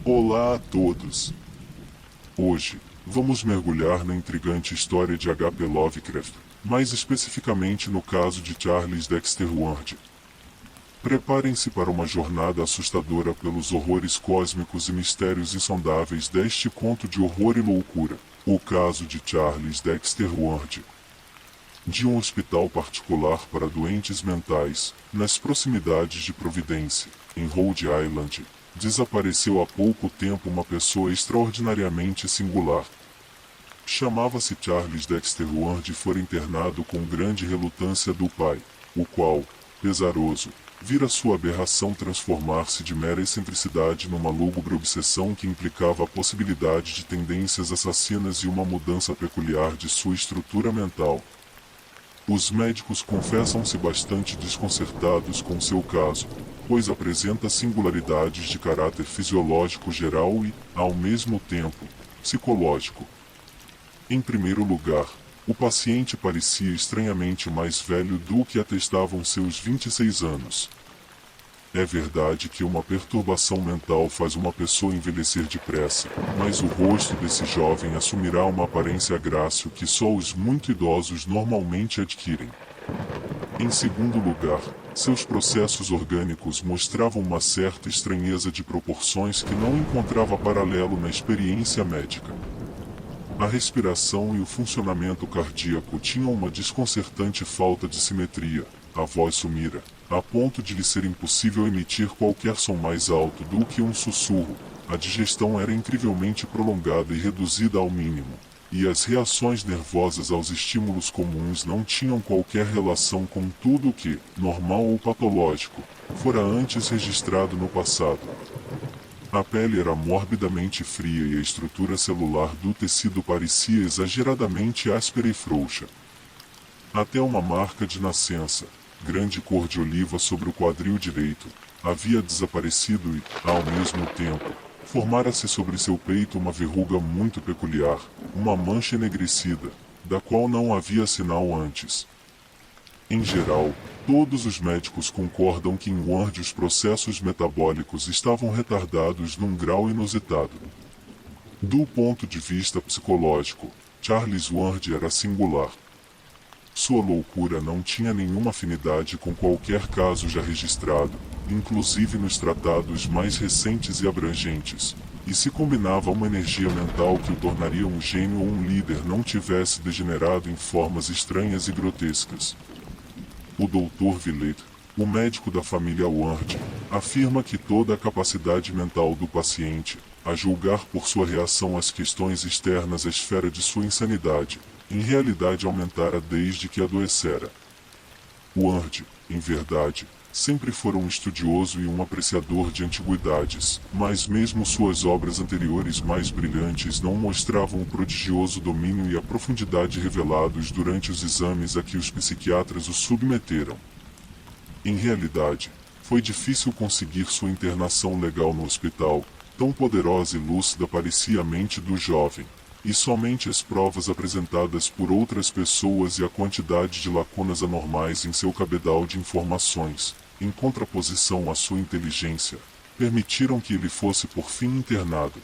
Olá a todos! Hoje, vamos mergulhar na intrigante história de H. P. Lovecraft, mais especificamente no caso de Charles Dexter Ward. Preparem-se para uma jornada assustadora pelos horrores cósmicos e mistérios insondáveis deste conto de horror e loucura, o caso de Charles Dexter Ward. De um hospital particular para doentes mentais, nas proximidades de Providence, em Rhode Island, desapareceu há pouco tempo uma pessoa extraordinariamente singular. Chamava-se Charles Dexter Ward e fora internado com grande relutância do pai, o qual, pesaroso, vira sua aberração transformar-se de mera excentricidade numa lúgubre obsessão que implicava a possibilidade de tendências assassinas e uma mudança peculiar de sua estrutura mental. Os médicos confessam-se bastante desconcertados com seu caso, pois apresenta singularidades de caráter fisiológico geral e, ao mesmo tempo, psicológico. Em primeiro lugar, o paciente parecia estranhamente mais velho do que atestavam seus 26 anos. É verdade que uma perturbação mental faz uma pessoa envelhecer depressa, mas o rosto desse jovem assumirá uma aparência grácil que só os muito idosos normalmente adquirem. Em segundo lugar, seus processos orgânicos mostravam uma certa estranheza de proporções que não encontrava paralelo na experiência médica. A respiração e o funcionamento cardíaco tinham uma desconcertante falta de simetria, a voz sumira, a ponto de lhe ser impossível emitir qualquer som mais alto do que um sussurro, a digestão era incrivelmente prolongada e reduzida ao mínimo, e as reações nervosas aos estímulos comuns não tinham qualquer relação com tudo o que, normal ou patológico, fora antes registrado no passado. A pele era morbidamente fria e a estrutura celular do tecido parecia exageradamente áspera e frouxa. Até uma marca de nascença, grande cor de oliva sobre o quadril direito, havia desaparecido e, ao mesmo tempo, formara-se sobre seu peito uma verruga muito peculiar, uma mancha enegrecida, da qual não havia sinal antes. Em geral, todos os médicos concordam que em Ward os processos metabólicos estavam retardados num grau inusitado. Do ponto de vista psicológico, Charles Ward era singular. Sua loucura não tinha nenhuma afinidade com qualquer caso já registrado, inclusive nos tratados mais recentes e abrangentes, e se combinava a uma energia mental que o tornaria um gênio ou um líder não tivesse degenerado em formas estranhas e grotescas. O Dr. Villette, o médico da família Ward, afirma que toda a capacidade mental do paciente, a julgar por sua reação às questões externas à esfera de sua insanidade, em realidade aumentara desde que adoecera. Ward, em verdade, sempre fora um estudioso e um apreciador de antiguidades, mas mesmo suas obras anteriores mais brilhantes não mostravam o prodigioso domínio e a profundidade revelados durante os exames a que os psiquiatras o submeteram. Em realidade, foi difícil conseguir sua internação legal no hospital, tão poderosa e lúcida parecia a mente do jovem, e somente as provas apresentadas por outras pessoas e a quantidade de lacunas anormais em seu cabedal de informações, em contraposição à sua inteligência, permitiram que ele fosse por fim internado.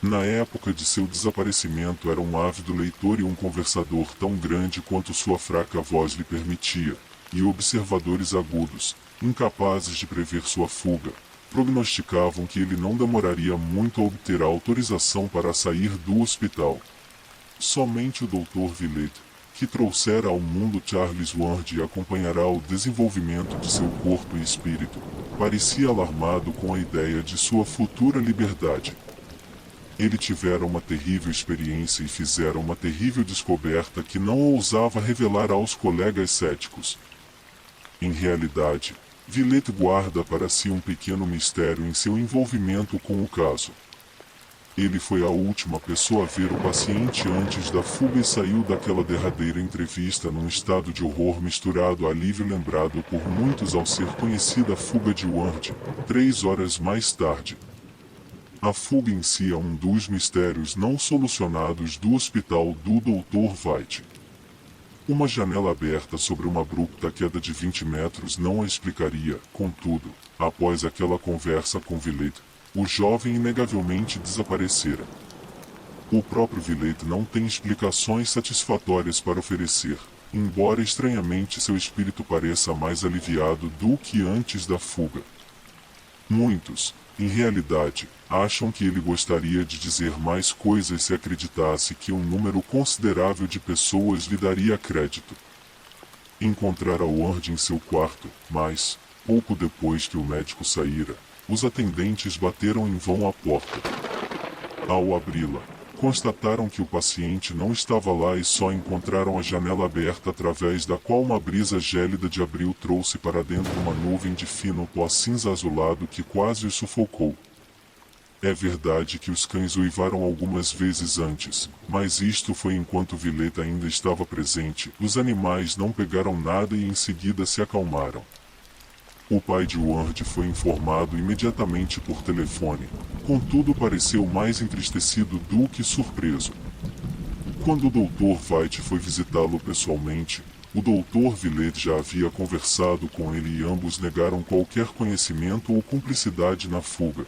Na época de seu desaparecimento era um ávido leitor e um conversador tão grande quanto sua fraca voz lhe permitia, e observadores agudos, incapazes de prever sua fuga, prognosticavam que ele não demoraria muito a obter a autorização para sair do hospital. Somente o Dr. Villette, que trouxera ao mundo Charles Ward e acompanhará o desenvolvimento de seu corpo e espírito, parecia alarmado com a ideia de sua futura liberdade. Ele tivera uma terrível experiência e fizera uma terrível descoberta que não ousava revelar aos colegas céticos. Em realidade, Villette guarda para si um pequeno mistério em seu envolvimento com o caso. Ele foi a última pessoa a ver o paciente antes da fuga e saiu daquela derradeira entrevista num estado de horror misturado a alívio lembrado por muitos ao ser conhecida a fuga de Ward, 3 horas mais tarde. A fuga em si é um dos mistérios não solucionados do hospital do Dr. White. Uma janela aberta sobre uma abrupta queda de 20 metros não a explicaria, contudo, após aquela conversa com Villette, O jovem inegavelmente desaparecera. O próprio Villette não tem explicações satisfatórias para oferecer, embora estranhamente seu espírito pareça mais aliviado do que antes da fuga. Muitos, em realidade, acham que ele gostaria de dizer mais coisas se acreditasse que um número considerável de pessoas lhe daria crédito. Encontrara Ward em seu quarto, mas, pouco depois que o médico saíra, os atendentes bateram em vão à porta. Ao abri-la, constataram que o paciente não estava lá e só encontraram a janela aberta através da qual uma brisa gélida de abril trouxe para dentro uma nuvem de fino pó cinza azulado que quase o sufocou. É verdade que os cães uivaram algumas vezes antes, mas isto foi enquanto Villette ainda estava presente. Os animais não pegaram nada e em seguida se acalmaram. O pai de Ward foi informado imediatamente por telefone, contudo pareceu mais entristecido do que surpreso. Quando o Dr. White foi visitá-lo pessoalmente, o Dr. Villette já havia conversado com ele e ambos negaram qualquer conhecimento ou cumplicidade na fuga.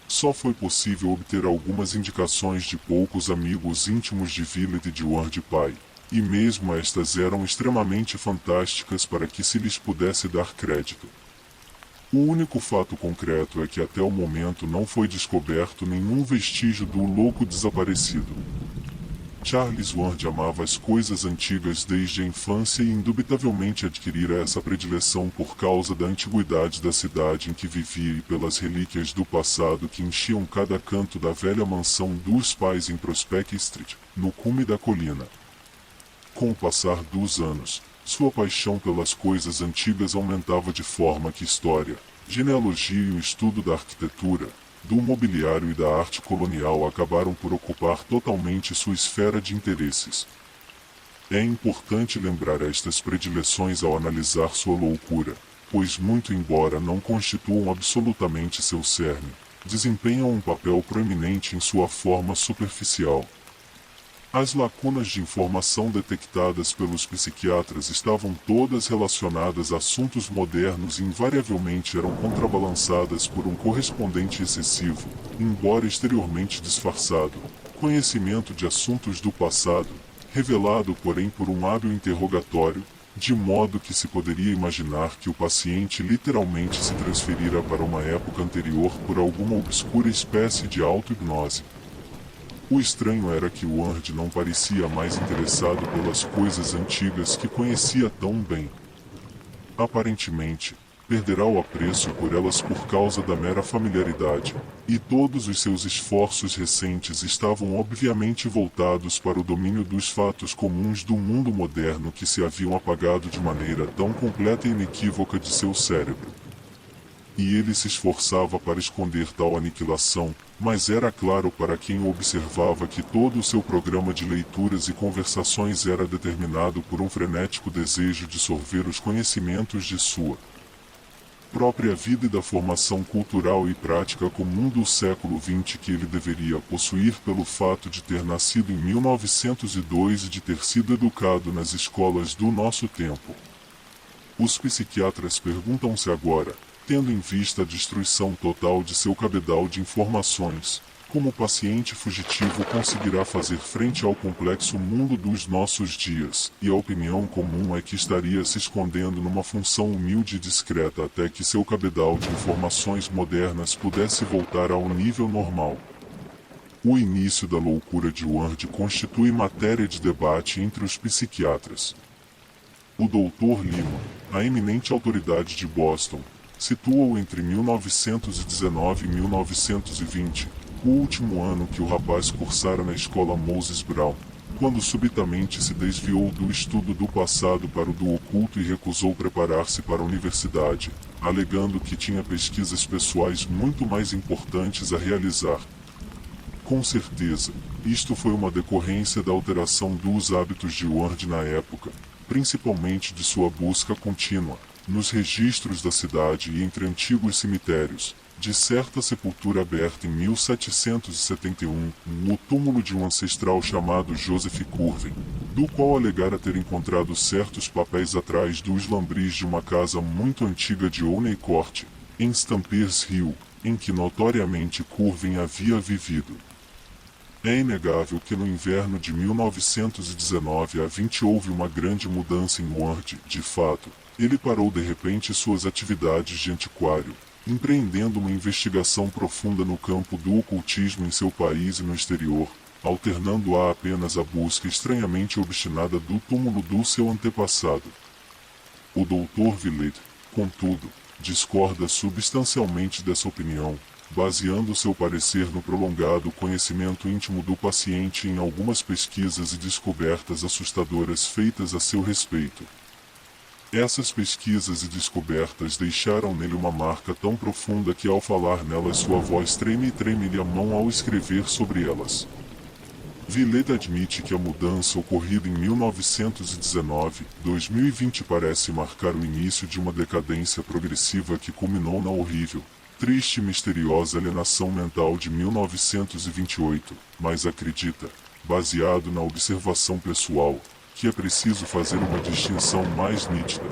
Só foi possível obter algumas indicações de poucos amigos íntimos de Villette e de Ward pai, e mesmo estas eram extremamente fantásticas para que se lhes pudesse dar crédito. O único fato concreto é que até o momento não foi descoberto nenhum vestígio do louco desaparecido. Charles Ward amava as coisas antigas desde a infância e indubitavelmente adquirira essa predileção por causa da antiguidade da cidade em que vivia e pelas relíquias do passado que enchiam cada canto da velha mansão dos pais em Prospect Street, no cume da colina. Com o passar dos anos, sua paixão pelas coisas antigas aumentava de forma que história, genealogia e o estudo da arquitetura, do mobiliário e da arte colonial acabaram por ocupar totalmente sua esfera de interesses. É importante lembrar estas predileções ao analisar sua loucura, pois muito embora não constituam absolutamente seu cerne, desempenham um papel proeminente em sua forma superficial. As lacunas de informação detectadas pelos psiquiatras estavam todas relacionadas a assuntos modernos e invariavelmente eram contrabalançadas por um correspondente excessivo, embora exteriormente disfarçado, conhecimento de assuntos do passado, revelado porém por um hábil interrogatório, de modo que se poderia imaginar que o paciente literalmente se transferira para uma época anterior por alguma obscura espécie de auto-hipnose. O estranho era que Ward não parecia mais interessado pelas coisas antigas que conhecia tão bem. Aparentemente, perderá o apreço por elas por causa da mera familiaridade, e todos os seus esforços recentes estavam obviamente voltados para o domínio dos fatos comuns do mundo moderno que se haviam apagado de maneira tão completa e inequívoca de seu cérebro. E ele se esforçava para esconder tal aniquilação, mas era claro para quem o observava que todo o seu programa de leituras e conversações era determinado por um frenético desejo de sorver os conhecimentos de sua própria vida e da formação cultural e prática comum do século XX que ele deveria possuir pelo fato de ter nascido em 1902 e de ter sido educado nas escolas do nosso tempo. Os psiquiatras perguntam-se agora, tendo em vista a destruição total de seu cabedal de informações, como o paciente fugitivo conseguirá fazer frente ao complexo mundo dos nossos dias, e a opinião comum é que estaria se escondendo numa função humilde e discreta até que seu cabedal de informações modernas pudesse voltar ao nível normal. O início da loucura de Ward constitui matéria de debate entre os psiquiatras. O Dr. Lima, a eminente autoridade de Boston, situa-o entre 1919 e 1920, o último ano que o rapaz cursara na escola Moses Brown, quando subitamente se desviou do estudo do passado para o do oculto e recusou preparar-se para a universidade, alegando que tinha pesquisas pessoais muito mais importantes a realizar. Com certeza, isto foi uma decorrência da alteração dos hábitos de Ward na época, principalmente de sua busca contínua, nos registros da cidade e entre antigos cemitérios, de certa sepultura aberta em 1771, no túmulo de um ancestral chamado Joseph Curwen, do qual alegara ter encontrado certos papéis atrás dos lambris de uma casa muito antiga de Olney Court, em Stampears Hill, em que notoriamente Curwen havia vivido. É inegável que no inverno de 1919 a 20 houve uma grande mudança em Ward, de fato. Ele parou de repente suas atividades de antiquário, empreendendo uma investigação profunda no campo do ocultismo em seu país e no exterior, alternando-a apenas a busca estranhamente obstinada do túmulo do seu antepassado. O Dr. Villette, contudo, discorda substancialmente dessa opinião, baseando seu parecer no prolongado conhecimento íntimo do paciente e em algumas pesquisas e descobertas assustadoras feitas a seu respeito. Essas pesquisas e descobertas deixaram nele uma marca tão profunda que ao falar nelas sua voz treme e treme-lhe a mão ao escrever sobre elas. Villette admite que a mudança ocorrida em 1919-2020 parece marcar o início de uma decadência progressiva que culminou na horrível, triste e misteriosa alienação mental de 1928, mas acredita, baseado na observação pessoal, que é preciso fazer uma distinção mais nítida.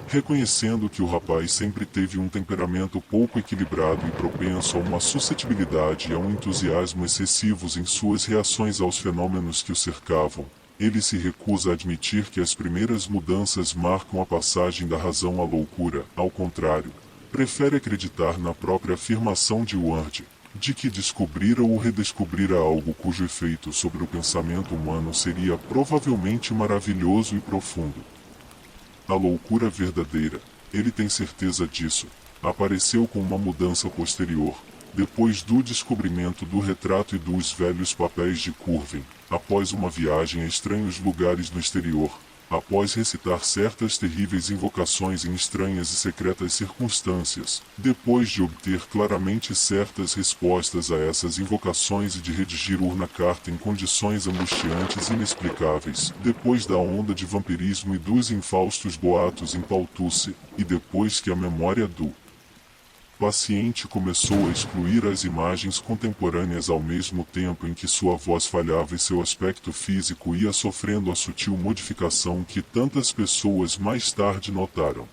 Reconhecendo que o rapaz sempre teve um temperamento pouco equilibrado e propenso a uma suscetibilidade e a um entusiasmo excessivos em suas reações aos fenômenos que o cercavam, ele se recusa a admitir que as primeiras mudanças marcam a passagem da razão à loucura. Ao contrário, prefere acreditar na própria afirmação de Ward, de que descobrira ou redescobrira algo cujo efeito sobre o pensamento humano seria provavelmente maravilhoso e profundo. A loucura verdadeira, ele tem certeza disso, apareceu com uma mudança posterior, depois do descobrimento do retrato e dos velhos papéis de Curwen, após uma viagem a estranhos lugares no exterior, após recitar certas terríveis invocações em estranhas e secretas circunstâncias, depois de obter claramente certas respostas a essas invocações e de redigir urna carta em condições angustiantes e inexplicáveis, depois da onda de vampirismo e dos infaustos boatos em Paltusse, e depois que a memória do paciente começou a excluir as imagens contemporâneas ao mesmo tempo em que sua voz falhava e seu aspecto físico ia sofrendo a sutil modificação que tantas pessoas mais tarde notaram.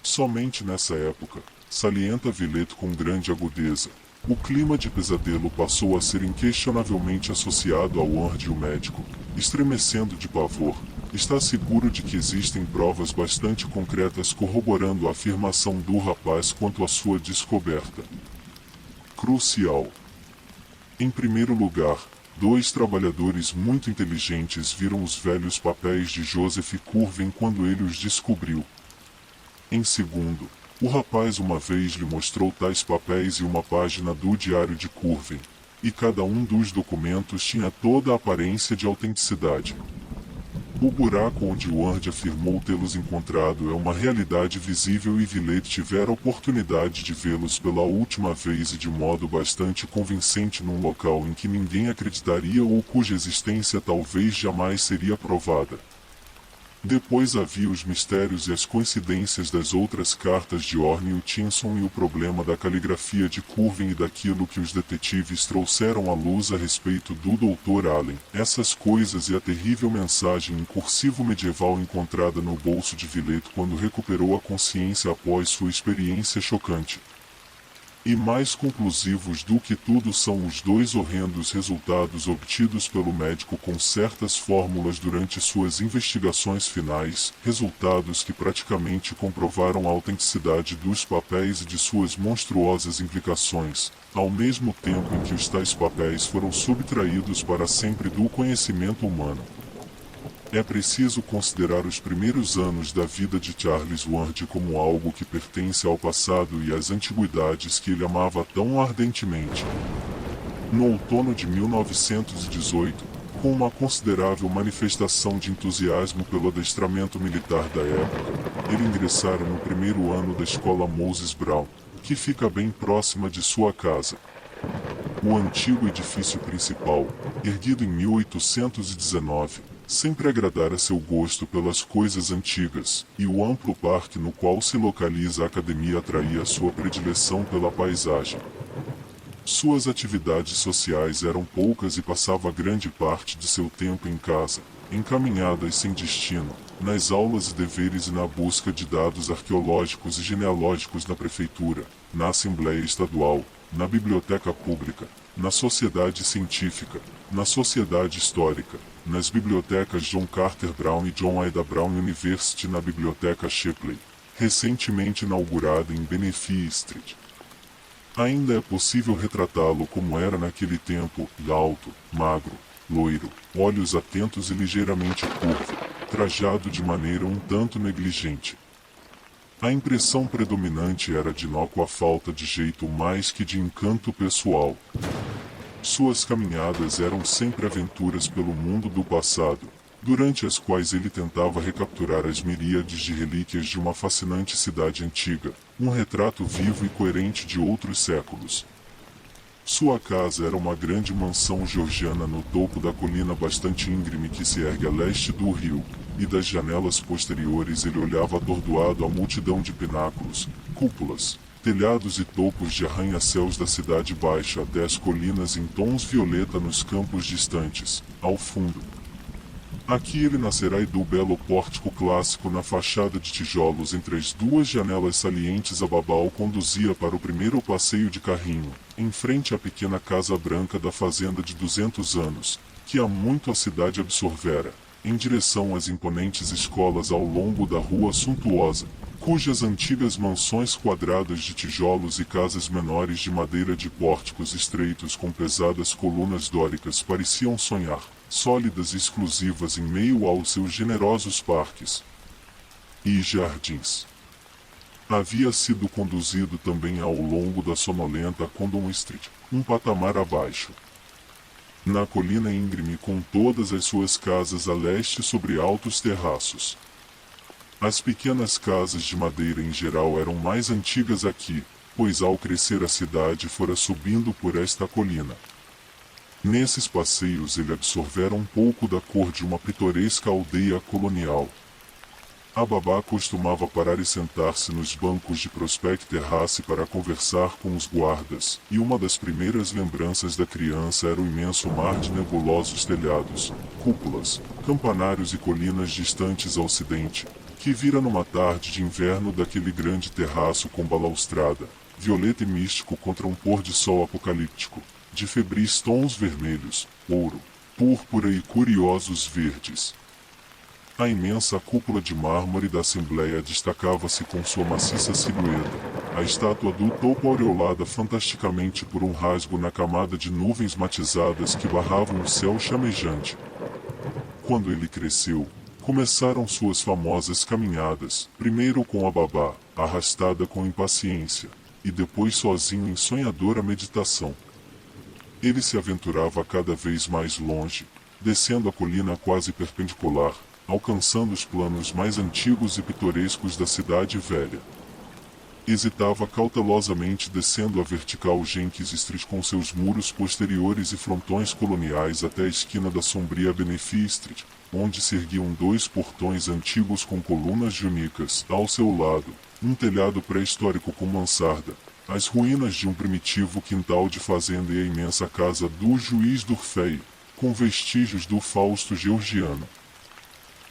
Somente nessa época, salienta Villette com grande agudeza, o clima de pesadelo passou a ser inquestionavelmente associado ao Ward e o médico, estremecendo de pavor. Está seguro de que existem provas bastante concretas corroborando a afirmação do rapaz quanto à sua descoberta. Crucial. Em primeiro lugar, dois trabalhadores muito inteligentes viram os velhos papéis de Joseph Curwen quando ele os descobriu. Em segundo, o rapaz uma vez lhe mostrou tais papéis e uma página do diário de Curwen, e cada um dos documentos tinha toda a aparência de autenticidade. O buraco onde Ward afirmou tê-los encontrado é uma realidade visível e Villette tivera a oportunidade de vê-los pela última vez e de modo bastante convincente num local em que ninguém acreditaria ou cuja existência talvez jamais seria provada. Depois havia os mistérios e as coincidências das outras cartas de Orne Hutchinson e o problema da caligrafia de Curwen e daquilo que os detetives trouxeram à luz a respeito do Dr. Allen. Essas coisas e a terrível mensagem em cursivo medieval encontrada no bolso de Villette quando recuperou a consciência após sua experiência chocante. E mais conclusivos do que tudo são os dois horrendos resultados obtidos pelo médico com certas fórmulas durante suas investigações finais, resultados que praticamente comprovaram a autenticidade dos papéis e de suas monstruosas implicações, ao mesmo tempo em que os tais papéis foram subtraídos para sempre do conhecimento humano. É preciso considerar os primeiros anos da vida de Charles Ward como algo que pertence ao passado e às antiguidades que ele amava tão ardentemente. No outono de 1918, com uma considerável manifestação de entusiasmo pelo adestramento militar da época, ele ingressara no primeiro ano da escola Moses Brown, que fica bem próxima de sua casa. O antigo edifício principal, erguido em 1819, sempre agradara seu gosto pelas coisas antigas, e o amplo parque no qual se localiza a academia atraía sua predileção pela paisagem. Suas atividades sociais eram poucas e passava grande parte de seu tempo em casa, encaminhadas sem destino, nas aulas e deveres e na busca de dados arqueológicos e genealógicos na prefeitura, na Assembleia Estadual, na Biblioteca Pública, na Sociedade Científica, na Sociedade Histórica, nas bibliotecas John Carter Brown e John Ada Brown University, na Biblioteca Shipley, recentemente inaugurada em Benefit Street. Ainda é possível retratá-lo como era naquele tempo, alto, magro, loiro, olhos atentos e ligeiramente curvo, trajado de maneira um tanto negligente. A impressão predominante era de inócua falta de jeito mais que de encanto pessoal. Suas caminhadas eram sempre aventuras pelo mundo do passado, durante as quais ele tentava recapturar as miríades de relíquias de uma fascinante cidade antiga, um retrato vivo e coerente de outros séculos. Sua casa era uma grande mansão georgiana no topo da colina bastante íngreme que se ergue a leste do rio, e das janelas posteriores ele olhava atordoado a multidão de pináculos, cúpulas, telhados e topos de arranha-céus da cidade baixa até as colinas em tons violeta nos campos distantes, ao fundo. Aqui ele nascerá e do belo pórtico clássico na fachada de tijolos entre as duas janelas salientes a babá o conduzia para o primeiro passeio de carrinho, em frente à pequena casa branca da fazenda de 200 anos, que há muito a cidade absorvera, em direção às imponentes escolas ao longo da rua suntuosa, cujas antigas mansões quadradas de tijolos e casas menores de madeira de pórticos estreitos com pesadas colunas dóricas pareciam sonhar, sólidas e exclusivas em meio aos seus generosos parques e jardins. Havia sido conduzido também ao longo da sonolenta Condon Street, um patamar abaixo. Na colina íngreme com todas as suas casas a leste sobre altos terraços. As pequenas casas de madeira em geral eram mais antigas aqui, pois ao crescer a cidade fora subindo por esta colina. Nesses passeios ele absorvera um pouco da cor de uma pitoresca aldeia colonial. A babá costumava parar e sentar-se nos bancos de Prospect Terrace para conversar com os guardas, e uma das primeiras lembranças da criança era o imenso mar de nebulosos telhados, cúpulas, campanários e colinas distantes ao ocidente, que vira numa tarde de inverno daquele grande terraço com balaustrada, violeta e místico contra um pôr de sol apocalíptico, de febris tons vermelhos, ouro, púrpura e curiosos verdes. A imensa cúpula de mármore da Assembleia destacava-se com sua maciça silhueta, a estátua do topo aureolada fantasticamente por um rasgo na camada de nuvens matizadas que barravam o céu chamejante. Quando ele cresceu, começaram suas famosas caminhadas, primeiro com a babá, arrastada com impaciência, e depois sozinho em sonhadora meditação. Ele se aventurava cada vez mais longe, descendo a colina quase perpendicular, alcançando os planos mais antigos e pitorescos da cidade velha. Hesitava cautelosamente descendo a vertical Jenkins Street com seus muros posteriores e frontões coloniais até a esquina da sombria Benefit Street, onde se erguiam dois portões antigos com colunas jônicas, ao seu lado, um telhado pré-histórico com mansarda, as ruínas de um primitivo quintal de fazenda e a imensa casa do juiz Durfey, com vestígios do Fausto georgiano.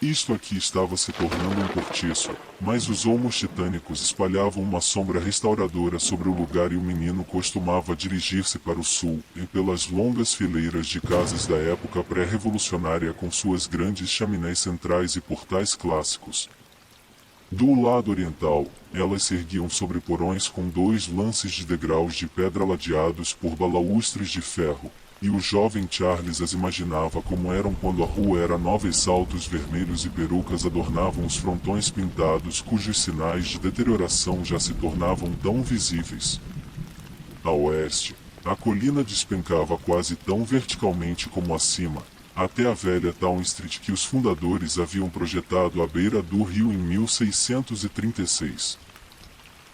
Isto aqui estava se tornando um cortiço, mas os olmos titânicos espalhavam uma sombra restauradora sobre o lugar e o menino costumava dirigir-se para o sul, e pelas longas fileiras de casas da época pré-revolucionária com suas grandes chaminés centrais e portais clássicos. Do lado oriental, elas se erguiam sobre porões com dois lances de degraus de pedra ladeados por balaústres de ferro, e o jovem Charles as imaginava como eram quando a rua era nova e saltos vermelhos e perucas adornavam os frontões pintados cujos sinais de deterioração já se tornavam tão visíveis. A oeste, a colina despencava quase tão verticalmente como acima, até a velha Town Street que os fundadores haviam projetado à beira do rio em 1636.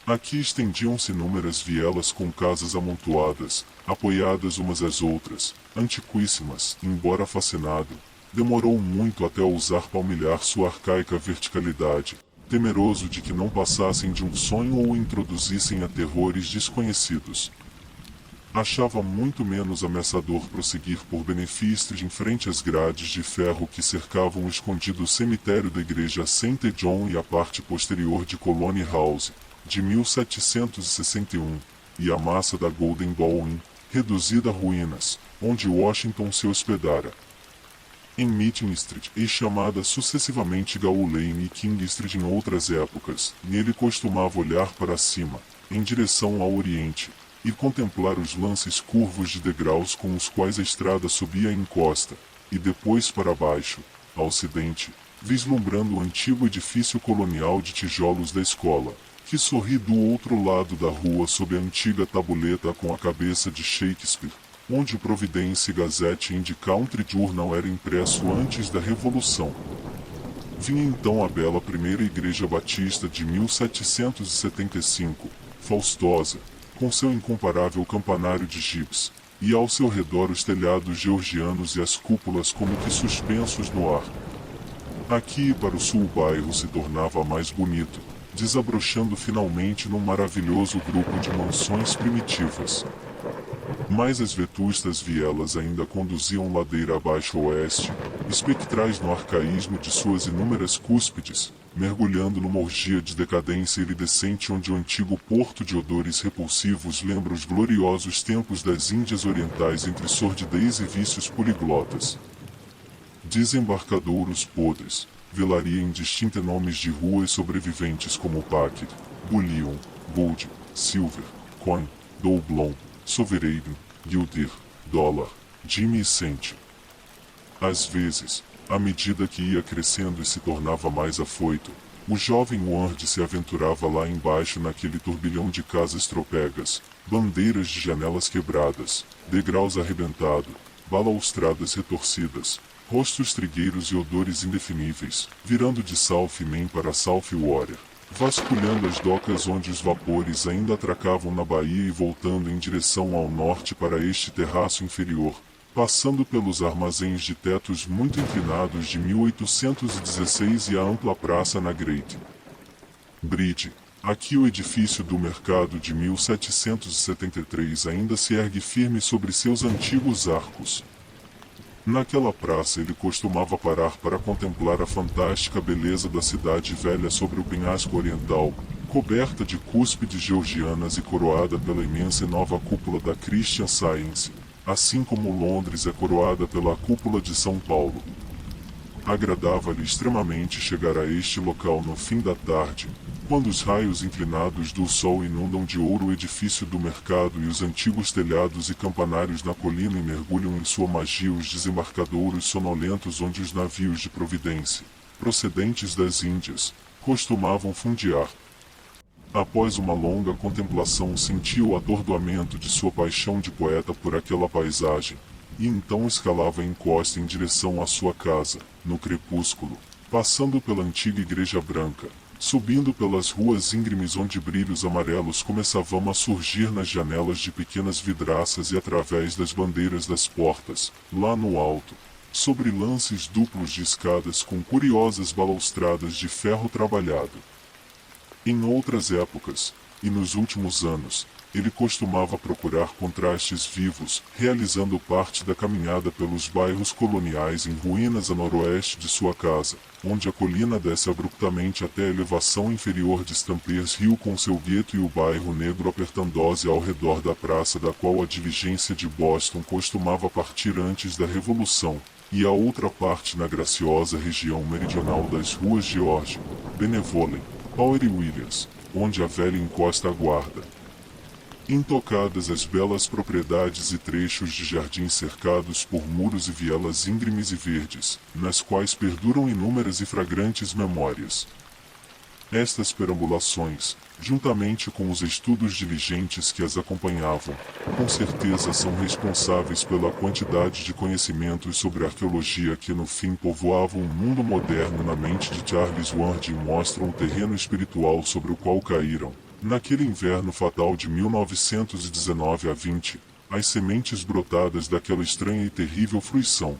Aqui estendiam-se inúmeras vielas com casas amontoadas, apoiadas umas às outras, antiquíssimas, embora fascinado, demorou muito até ousar palmilhar sua arcaica verticalidade, temeroso de que não passassem de um sonho ou introduzissem a terrores desconhecidos. Achava muito menos ameaçador prosseguir por benefícios em frente às grades de ferro que cercavam o escondido cemitério da igreja St. John e a parte posterior de Colony House, de 1761, e a massa da Golden Ball Inn, reduzida a ruínas, onde Washington se hospedara. Em Meeting Street e chamada sucessivamente Gaul Lane e King Street em outras épocas, nele costumava olhar para cima, em direção ao oriente, e contemplar os lances curvos de degraus com os quais a estrada subia a encosta, e depois para baixo, ao ocidente, vislumbrando o antigo edifício colonial de tijolos da escola, que sorri do outro lado da rua sob a antiga tabuleta com a cabeça de Shakespeare, onde o Providence Gazette and Country Journal era impresso antes da Revolução. Vinha então a bela primeira igreja batista de 1775, faustosa, com seu incomparável campanário de gibes, e ao seu redor os telhados georgianos e as cúpulas como que suspensos no ar. Aqui e para o sul o bairro se tornava mais bonito, desabrochando finalmente num maravilhoso grupo de mansões primitivas. Mas as vetustas vielas ainda conduziam ladeira abaixo oeste, espectrais no arcaísmo de suas inúmeras cúspides, mergulhando numa orgia de decadência iridescente onde o antigo porto de odores repulsivos lembra os gloriosos tempos das Índias Orientais entre sordidez e vícios poliglotas. Desembarcadouros podres, velaria indistinta nomes de ruas sobreviventes como Packard, Bullion, Gold, Silver, Coin, Doublon, Sovereign, Guilder, Dólar, Jimmy e Cent. Às vezes, à medida que ia crescendo e se tornava mais afoito, o jovem Ward se aventurava lá embaixo naquele turbilhão de casas tropegas, bandeiras de janelas quebradas, degraus arrebentados, balaustradas retorcidas, rostos trigueiros e odores indefiníveis, virando de South Main para South Water, vasculhando as docas onde os vapores ainda atracavam na baía e voltando em direção ao norte para este terraço inferior, passando pelos armazéns de tetos muito inclinados de 1816 e a ampla praça na Great Bridge. Aqui o edifício do mercado de 1773 ainda se ergue firme sobre seus antigos arcos. Naquela praça ele costumava parar para contemplar a fantástica beleza da cidade velha sobre o penhasco oriental, coberta de cúspides georgianas e coroada pela imensa e nova cúpula da Christian Science, assim como Londres é coroada pela cúpula de São Paulo. Agradava-lhe extremamente chegar a este local no fim da tarde, quando os raios inclinados do sol inundam de ouro o edifício do mercado e os antigos telhados e campanários na colina e mergulham em sua magia os desembarcadouros sonolentos onde os navios de providência, procedentes das Índias, costumavam fundear. Após uma longa contemplação sentia o atordoamento de sua paixão de poeta por aquela paisagem, e então escalava a encosta em direção à sua casa, no crepúsculo, passando pela antiga igreja branca, subindo pelas ruas íngremes onde brilhos amarelos começavam a surgir nas janelas de pequenas vidraças e através das bandeiras das portas, lá no alto, sobre lances duplos de escadas com curiosas balaustradas de ferro trabalhado. Em outras épocas, e nos últimos anos, ele costumava procurar contrastes vivos, realizando parte da caminhada pelos bairros coloniais em ruínas a noroeste de sua casa, onde a colina desce abruptamente até a elevação inferior de Stampiers Hill com seu gueto e o bairro negro apertando-se ao redor da praça da qual a diligência de Boston costumava partir antes da Revolução, e a outra parte na graciosa região meridional das ruas George, Benevolent, Power e Williams, onde a velha encosta aguarda. Intocadas as belas propriedades e trechos de jardins cercados por muros e vielas íngremes e verdes, nas quais perduram inúmeras e fragrantes memórias. Estas perambulações, juntamente com os estudos diligentes que as acompanhavam, com certeza são responsáveis pela quantidade de conhecimentos sobre arqueologia que no fim povoavam o mundo moderno na mente de Charles Ward e mostram o terreno espiritual sobre o qual caíram, naquele inverno fatal de 1919 a 20, as sementes brotadas daquela estranha e terrível fruição.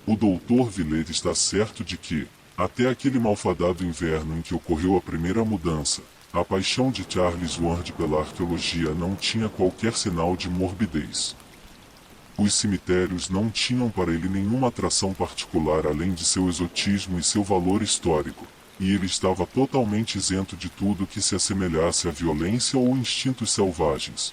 O Dr. Villette está certo de que, até aquele malfadado inverno em que ocorreu a primeira mudança, A paixão de Charles Ward pela arqueologia não tinha qualquer sinal de morbidez. Os cemitérios não tinham para ele nenhuma atração particular além de seu exotismo e seu valor histórico, e ele estava totalmente isento de tudo que se assemelhasse à violência ou instintos selvagens.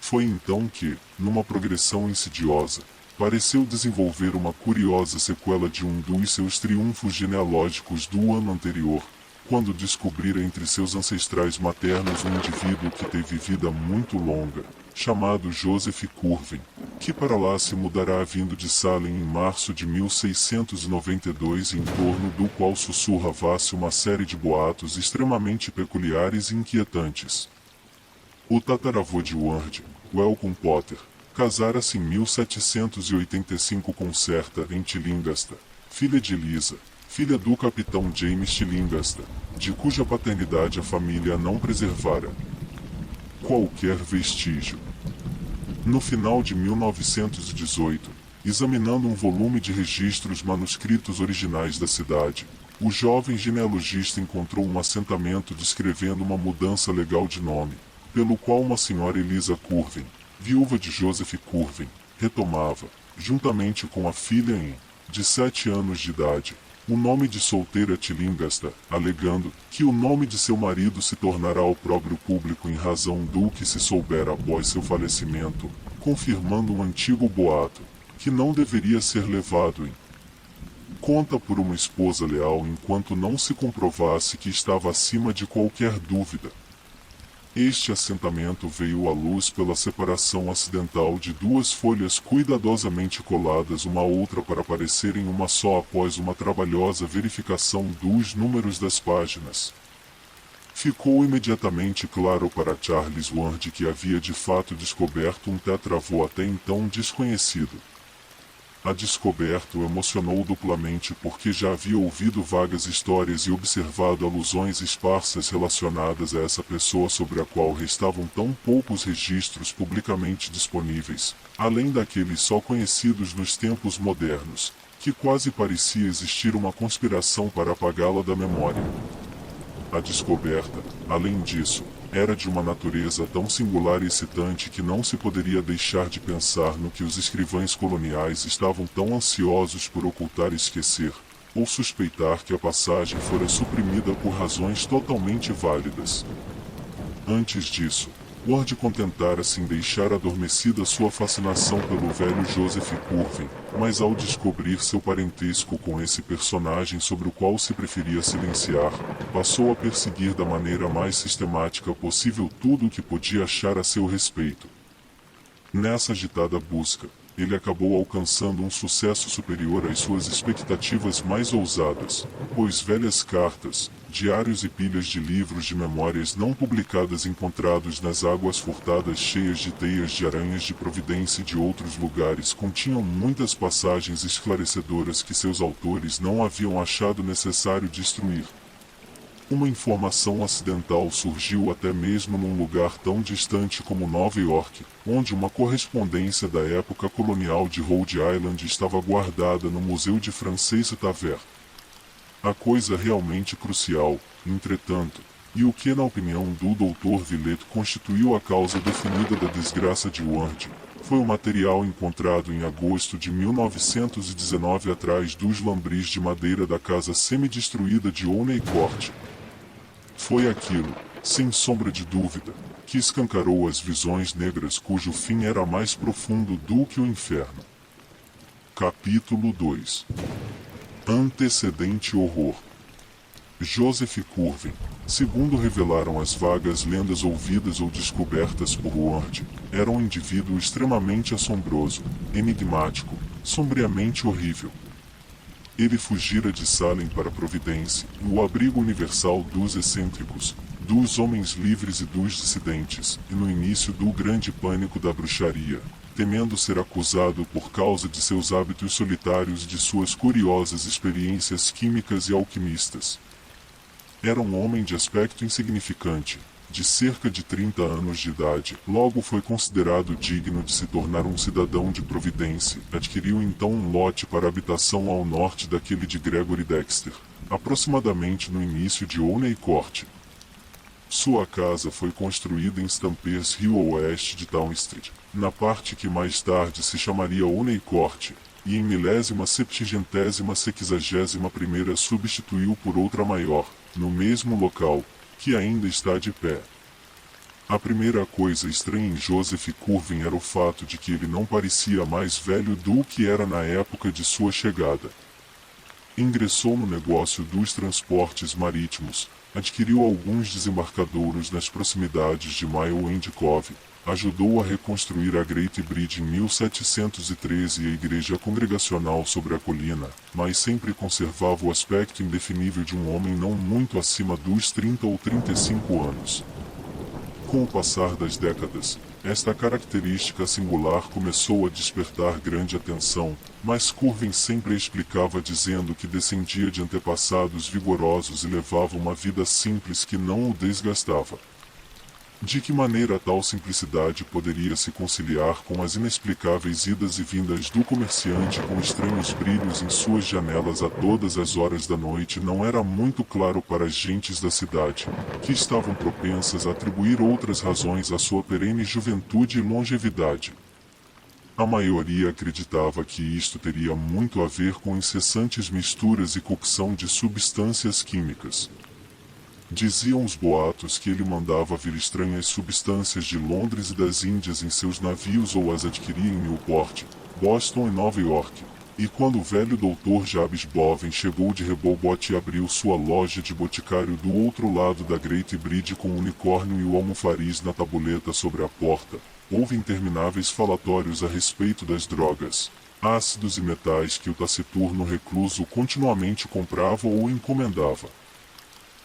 Foi então que, numa progressão insidiosa, pareceu desenvolver uma curiosa sequela de um dos seus triunfos genealógicos do ano anterior, quando descobrira entre seus ancestrais maternos um indivíduo que teve vida muito longa, chamado Joseph Curwen, que para lá se mudará vindo de Salem em março de 1692, em torno do qual sussurrava-se uma série de boatos extremamente peculiares e inquietantes. O tataravô de Ward, Welcome Potter, casara-se em 1785 com certa em Tilingasta, filha de Elisa, filha do capitão James Tilingasta, de cuja paternidade a família não preservara qualquer vestígio. No final de 1918, examinando um volume de registros manuscritos originais da cidade, o jovem genealogista encontrou um assentamento descrevendo uma mudança legal de nome, pelo qual uma senhora Elisa Curwen, viúva de Joseph Curwen, retomava, juntamente com a filha de 7 anos de idade, o nome de solteira Tilingasta, alegando que o nome de seu marido se tornará opróbrio público em razão do que se soubera após seu falecimento, confirmando um antigo boato, que não deveria ser levado em conta por uma esposa leal enquanto não se comprovasse que estava acima de qualquer dúvida. Este assentamento veio à luz pela separação acidental de duas folhas cuidadosamente coladas uma à outra para parecerem uma só após uma trabalhosa verificação dos números das páginas. Ficou imediatamente claro para Charles Ward que havia de fato descoberto um tetravô até então desconhecido. A descoberta o emocionou duplamente porque já havia ouvido vagas histórias e observado alusões esparsas relacionadas a essa pessoa sobre a qual restavam tão poucos registros publicamente disponíveis, além daqueles só conhecidos nos tempos modernos, que quase parecia existir uma conspiração para apagá-la da memória. A descoberta, além disso, era de uma natureza tão singular e excitante que não se poderia deixar de pensar no que os escrivães coloniais estavam tão ansiosos por ocultar e esquecer, ou suspeitar que a passagem fora suprimida por razões totalmente válidas. Antes disso, Ward contentara-se em deixar adormecida sua fascinação pelo velho Joseph Curwen, mas ao descobrir seu parentesco com esse personagem sobre o qual se preferia silenciar, passou a perseguir da maneira mais sistemática possível tudo o que podia achar a seu respeito. Nessa agitada busca, ele acabou alcançando um sucesso superior às suas expectativas mais ousadas, pois velhas cartas, diários e pilhas de livros de memórias não publicadas encontrados nas águas furtadas cheias de teias de aranhas de Providência e de outros lugares continham muitas passagens esclarecedoras que seus autores não haviam achado necessário destruir. Uma informação acidental surgiu até mesmo num lugar tão distante como Nova York, onde uma correspondência da época colonial de Rhode Island estava guardada no Museu de Francis Tavern. A coisa realmente crucial, entretanto, e o que na opinião do Dr. Villette constituiu a causa definida da desgraça de Ward, foi o material encontrado em agosto de 1919 atrás dos lambris de madeira da casa semi-destruída de Olney Court. Foi aquilo, sem sombra de dúvida, que escancarou as visões negras cujo fim era mais profundo do que o inferno. Capítulo 2. Antecedente horror. Joseph Curwen, segundo revelaram as vagas lendas ouvidas ou descobertas por Ward, era um indivíduo extremamente assombroso, enigmático, sombriamente horrível. Ele fugira de Salem para Providência, o abrigo universal dos excêntricos, dos homens livres e dos dissidentes, e no início do grande pânico da bruxaria, temendo ser acusado por causa de seus hábitos solitários e de suas curiosas experiências químicas e alquimistas. Era um homem de aspecto insignificante, de cerca de 30 anos de idade, logo foi considerado digno de se tornar um cidadão de Providência. Adquiriu então um lote para habitação ao norte daquele de Gregory Dexter, aproximadamente no início de Olney Court. Sua casa foi construída em Stampers Hill ao oeste de Town Street, na parte que mais tarde se chamaria Honey Court, e em 1761ª substituiu por outra maior, no mesmo local, que ainda está de pé. A primeira coisa estranha em Joseph Curwen era o fato de que ele não parecia mais velho do que era na época de sua chegada. Ingressou no negócio dos transportes marítimos, adquiriu alguns desembarcadouros nas proximidades de Mile End Cove, ajudou a reconstruir a Great Bridge em 1713 e a igreja congregacional sobre a colina, mas sempre conservava o aspecto indefinível de um homem não muito acima dos 30 ou 35 anos. Com o passar das décadas, esta característica singular começou a despertar grande atenção, mas Curwen sempre explicava dizendo que descendia de antepassados vigorosos e levava uma vida simples que não o desgastava. De que maneira tal simplicidade poderia se conciliar com as inexplicáveis idas e vindas do comerciante com estranhos brilhos em suas janelas a todas as horas da noite não era muito claro para as gentes da cidade, que estavam propensas a atribuir outras razões à sua perene juventude e longevidade. A maioria acreditava que isto teria muito a ver com incessantes misturas e cocção de substâncias químicas. Diziam os boatos que ele mandava vir estranhas substâncias de Londres e das Índias em seus navios ou as adquiria em Newport, Boston e Nova York, e quando o velho doutor Jabes Bowen chegou de rebobote e abriu sua loja de boticário do outro lado da Great Bridge com o unicórnio e o almofariz na tabuleta sobre a porta, houve intermináveis falatórios a respeito das drogas, ácidos e metais que o taciturno recluso continuamente comprava ou encomendava.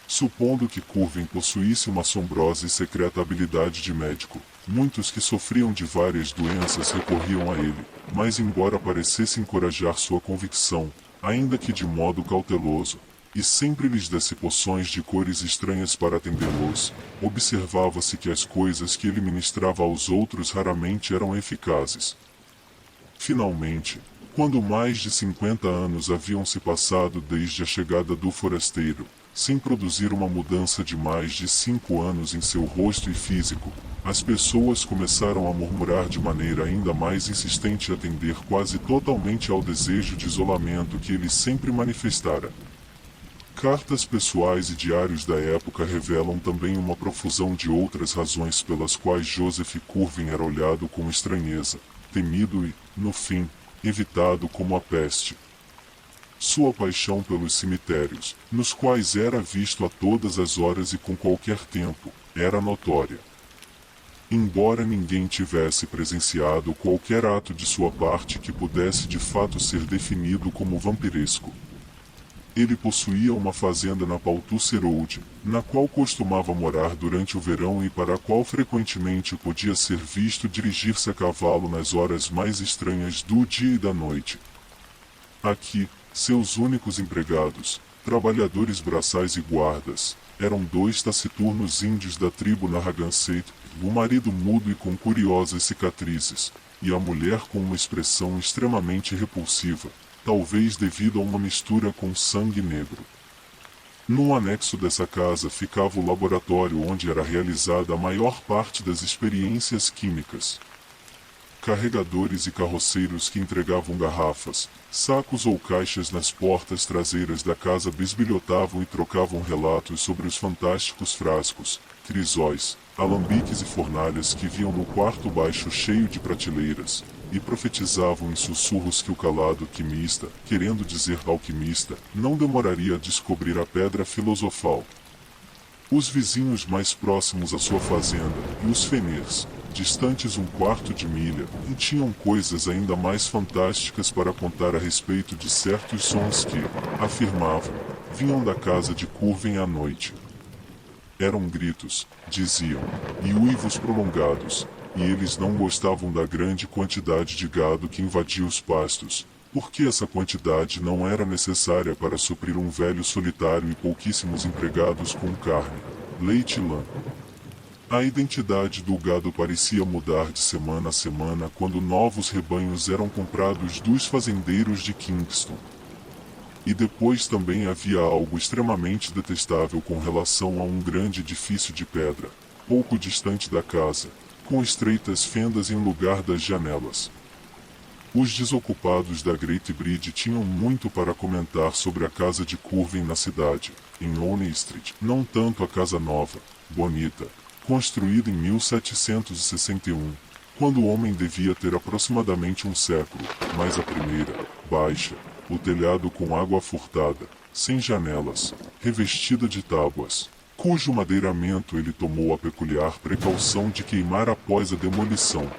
Supondo que Curwen possuísse uma assombrosa e secreta habilidade de médico, muitos que sofriam de várias doenças recorriam a ele, mas embora parecesse encorajar sua convicção, ainda que de modo cauteloso, e sempre lhes desse poções de cores estranhas para atendê-los, observava-se que as coisas que ele ministrava aos outros raramente eram eficazes. Finalmente, quando mais de 50 anos haviam se passado desde a chegada do forasteiro, sem produzir uma mudança de mais de 5 anos em seu rosto e físico, as pessoas começaram a murmurar de maneira ainda mais insistente e atender quase totalmente ao desejo de isolamento que ele sempre manifestara. Cartas pessoais e diários da época revelam também uma profusão de outras razões pelas quais Joseph Curwen era olhado com estranheza, temido e, no fim, evitado como a peste. Sua paixão pelos cemitérios, nos quais era visto a todas as horas e com qualquer tempo, era notória. Embora ninguém tivesse presenciado qualquer ato de sua parte que pudesse de fato ser definido como vampiresco. Ele possuía uma fazenda na Paltuser Road, na qual costumava morar durante o verão e para a qual frequentemente podia ser visto dirigir-se a cavalo nas horas mais estranhas do dia e da noite. Aqui, seus únicos empregados, trabalhadores braçais e guardas, eram 2 taciturnos índios da tribo Narragansett, o marido mudo e com curiosas cicatrizes, e a mulher com uma expressão extremamente repulsiva, talvez devido a uma mistura com sangue negro. No anexo dessa casa ficava o laboratório onde era realizada a maior parte das experiências químicas. Carregadores e carroceiros que entregavam garrafas, sacos ou caixas nas portas traseiras da casa bisbilhotavam e trocavam relatos sobre os fantásticos frascos, crisóis, alambiques e fornalhas que viam no quarto baixo cheio de prateleiras, e profetizavam em sussurros que o calado alquimista, querendo dizer alquimista, não demoraria a descobrir a pedra filosofal. Os vizinhos mais próximos à sua fazenda, e os Feners, distantes 1/4 de milha, e tinham coisas ainda mais fantásticas para contar a respeito de certos sons que, afirmavam, vinham da casa de Curwen à noite. Eram gritos, diziam, e uivos prolongados, e eles não gostavam da grande quantidade de gado que invadia os pastos, porque essa quantidade não era necessária para suprir um velho solitário e pouquíssimos empregados com carne, leite e lã. A identidade do gado parecia mudar de semana a semana quando novos rebanhos eram comprados dos fazendeiros de Kingston. E depois também havia algo extremamente detestável com relação a um grande edifício de pedra, pouco distante da casa, com estreitas fendas em lugar das janelas. Os desocupados da Great Bridge tinham muito para comentar sobre a casa de Curwen na cidade, em Olney Street, não tanto a casa nova, bonita, construída em 1761, quando o homem devia ter aproximadamente um século, mas a primeira, baixa, o telhado com água furtada, sem janelas, revestida de tábuas, cujo madeiramento ele tomou a peculiar precaução de queimar após a demolição.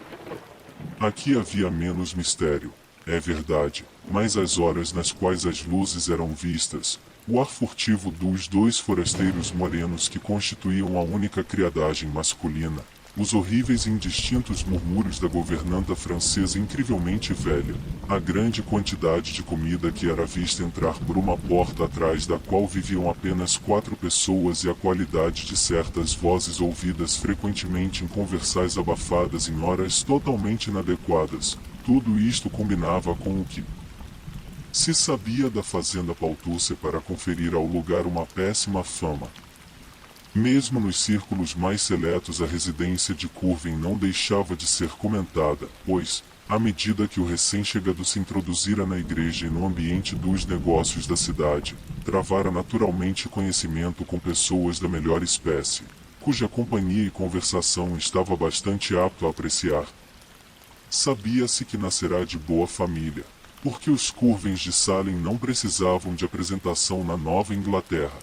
Aqui havia menos mistério, é verdade, mas as horas nas quais as luzes eram vistas, o ar furtivo dos dois forasteiros morenos que constituíam a única criadagem masculina, os horríveis e indistintos murmúrios da governanta francesa incrivelmente velha, a grande quantidade de comida que era vista entrar por uma porta atrás da qual viviam apenas 4 pessoas e a qualidade de certas vozes ouvidas frequentemente em conversais abafadas em horas totalmente inadequadas, tudo isto combinava com o que se sabia da fazenda Paltuce para conferir ao lugar uma péssima fama. Mesmo nos círculos mais seletos a residência de Curwen não deixava de ser comentada, pois, à medida que o recém-chegado se introduzira na igreja e no ambiente dos negócios da cidade, travara naturalmente conhecimento com pessoas da melhor espécie, cuja companhia e conversação estava bastante apto a apreciar. Sabia-se que nascerá de boa família, porque os Curwens de Salem não precisavam de apresentação na Nova Inglaterra.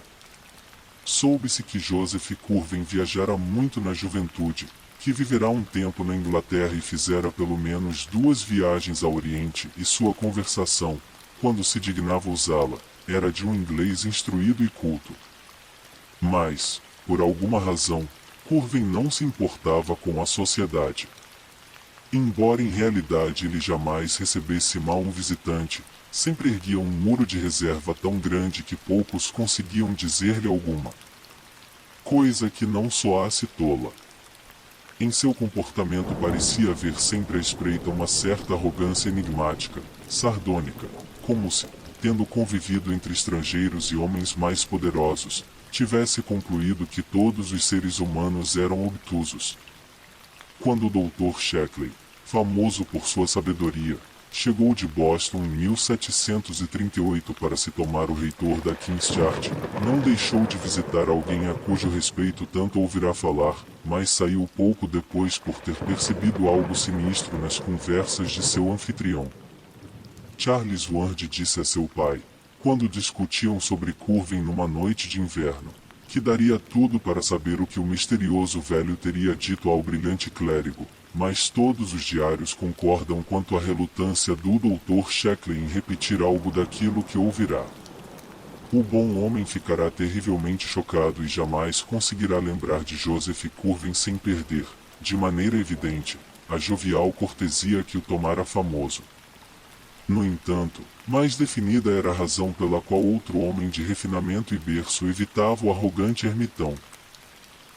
Soube-se que Joseph Curwen viajara muito na juventude, que viverá um tempo na Inglaterra e fizera pelo menos 2 viagens ao Oriente, e sua conversação, quando se dignava usá-la, era de um inglês instruído e culto. Mas, por alguma razão, Curwen não se importava com a sociedade. Embora em realidade ele jamais recebesse mal um visitante, sempre erguia um muro de reserva tão grande que poucos conseguiam dizer-lhe alguma coisa que não soasse tola. Em seu comportamento parecia haver sempre à espreita uma certa arrogância enigmática, sardônica, como se, tendo convivido entre estrangeiros e homens mais poderosos, tivesse concluído que todos os seres humanos eram obtusos. Quando o Dr. Sheckley, famoso por sua sabedoria, chegou de Boston em 1738 para se tomar o reitor da King's Church, não deixou de visitar alguém a cujo respeito tanto ouvirá falar, mas saiu pouco depois por ter percebido algo sinistro nas conversas de seu anfitrião. Charles Ward disse a seu pai, quando discutiam sobre Curwen numa noite de inverno, que daria tudo para saber o que o misterioso velho teria dito ao brilhante clérigo, mas todos os diários concordam quanto à relutância do Dr. Sheckley em repetir algo daquilo que ouvirá. O bom homem ficará terrivelmente chocado e jamais conseguirá lembrar de Joseph Curwen sem perder, de maneira evidente, a jovial cortesia que o tomara famoso. No entanto, mais definida era a razão pela qual outro homem de refinamento e berço evitava o arrogante ermitão.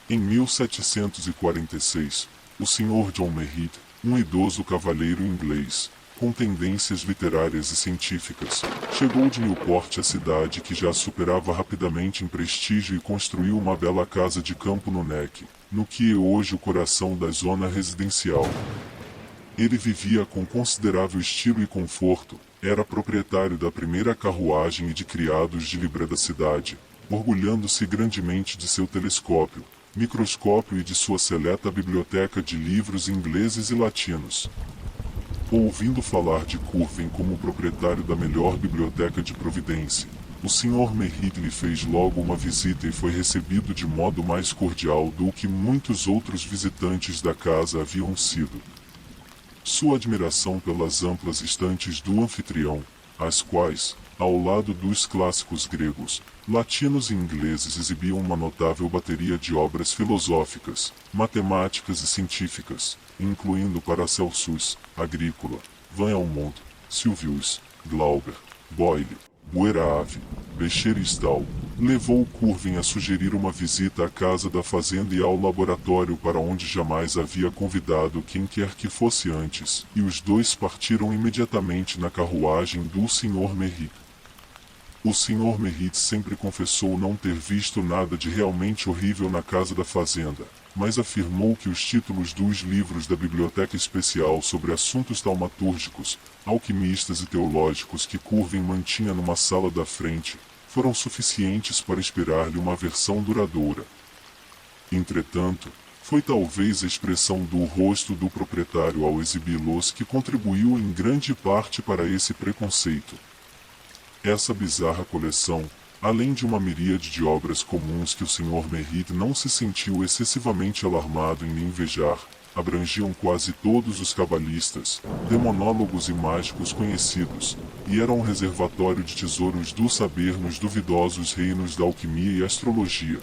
Em 1746, o Sr. John Merritt, um idoso cavalheiro inglês, com tendências literárias e científicas, chegou de Newport à cidade que já superava rapidamente em prestígio e construiu uma bela casa de campo no Neck, no que é hoje o coração da zona residencial. Ele vivia com considerável estilo e conforto, era proprietário da primeira carruagem e de criados de libré da cidade, orgulhando-se grandemente de seu telescópio, microscópio e de sua seleta biblioteca de livros ingleses e latinos. Ouvindo falar de Curwen como proprietário da melhor biblioteca de Providência, o Sr. Merritt lhe fez logo uma visita e foi recebido de modo mais cordial do que muitos outros visitantes da casa haviam sido. Sua admiração pelas amplas estantes do anfitrião, as quais, ao lado dos clássicos gregos, latinos e ingleses exibiam uma notável bateria de obras filosóficas, matemáticas e científicas, incluindo Paracelsus, Agrícola, Van Helmont, Sylvius, Glauber, Boyle, Boerhaave, Becher e Stahl, levou Curwen a sugerir uma visita à casa da fazenda e ao laboratório para onde jamais havia convidado quem quer que fosse antes, e os dois partiram imediatamente na carruagem do Sr. Merritt. O Sr. Merritt sempre confessou não ter visto nada de realmente horrível na casa da fazenda, mas afirmou que os títulos dos livros da biblioteca especial sobre assuntos taumatúrgicos, alquimistas e teológicos que Curwen mantinha numa sala da frente, foram suficientes para inspirar-lhe uma aversão duradoura. Entretanto, foi talvez a expressão do rosto do proprietário ao exibi-los que contribuiu em grande parte para esse preconceito. Essa bizarra coleção, além de uma miríade de obras comuns que o Sr. Merritt não se sentiu excessivamente alarmado em lhe invejar, abrangiam quase todos os cabalistas, demonólogos e mágicos conhecidos, e eram um reservatório de tesouros do saber nos duvidosos reinos da alquimia e astrologia.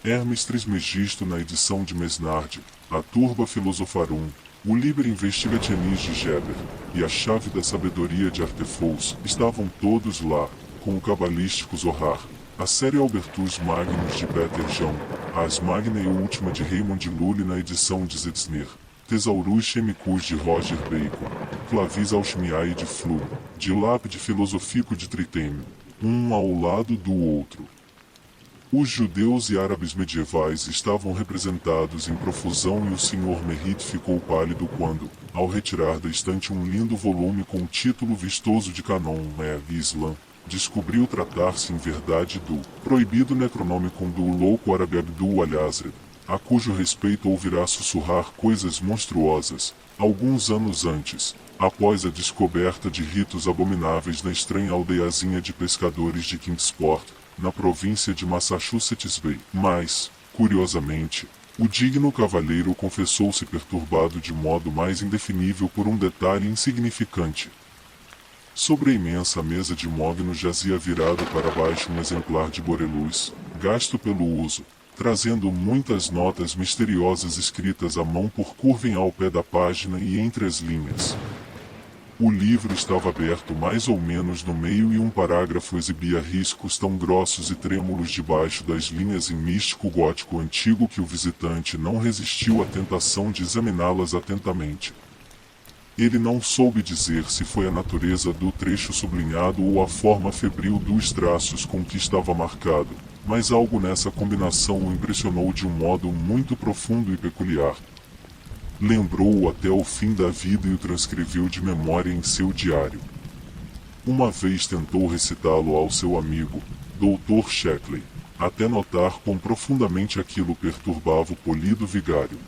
Hermes Trismegisto na edição de Mesnard, a Turba Philosopharum, o Liber Investigatianis de Geber e a Chave da Sabedoria de Artefous estavam todos lá, com o cabalístico Zohar, a série Albertus Magnus de Peter João, a Ars Magna e Última de Raymond Lully na edição de Zetzner, Thesaurus Chemicus de Roger Bacon, Clavis Alchimiae de Flum, de Lápide Philosophico de Triteme, um ao lado do outro. Os judeus e árabes medievais estavam representados em profusão e o Sr. Merritt ficou pálido quando, ao retirar da estante um lindo volume com o título vistoso de Canon Islã, descobriu tratar-se em verdade do proibido Necronomicon do louco árabe Abdul al-Azraq, a cujo respeito ouvirá sussurrar coisas monstruosas, alguns anos antes, após a descoberta de ritos abomináveis na estranha aldeiazinha de pescadores de Kingsport, na província de Massachusetts Bay. Mas, curiosamente, o digno cavalheiro confessou-se perturbado de modo mais indefinível por um detalhe insignificante. Sobre a imensa mesa de mogno jazia virado para baixo um exemplar de Borellus, gasto pelo uso, trazendo muitas notas misteriosas escritas à mão por Curwen ao pé da página e entre as linhas. O livro estava aberto mais ou menos no meio e um parágrafo exibia riscos tão grossos e trêmulos debaixo das linhas em místico gótico antigo que o visitante não resistiu à tentação de examiná-las atentamente. Ele não soube dizer se foi a natureza do trecho sublinhado ou a forma febril dos traços com que estava marcado, mas algo nessa combinação o impressionou de um modo muito profundo e peculiar. Lembrou-o até o fim da vida e o transcreveu de memória em seu diário. Uma vez tentou recitá-lo ao seu amigo, Dr. Sheckley, até notar quão profundamente aquilo perturbava o polido vigário.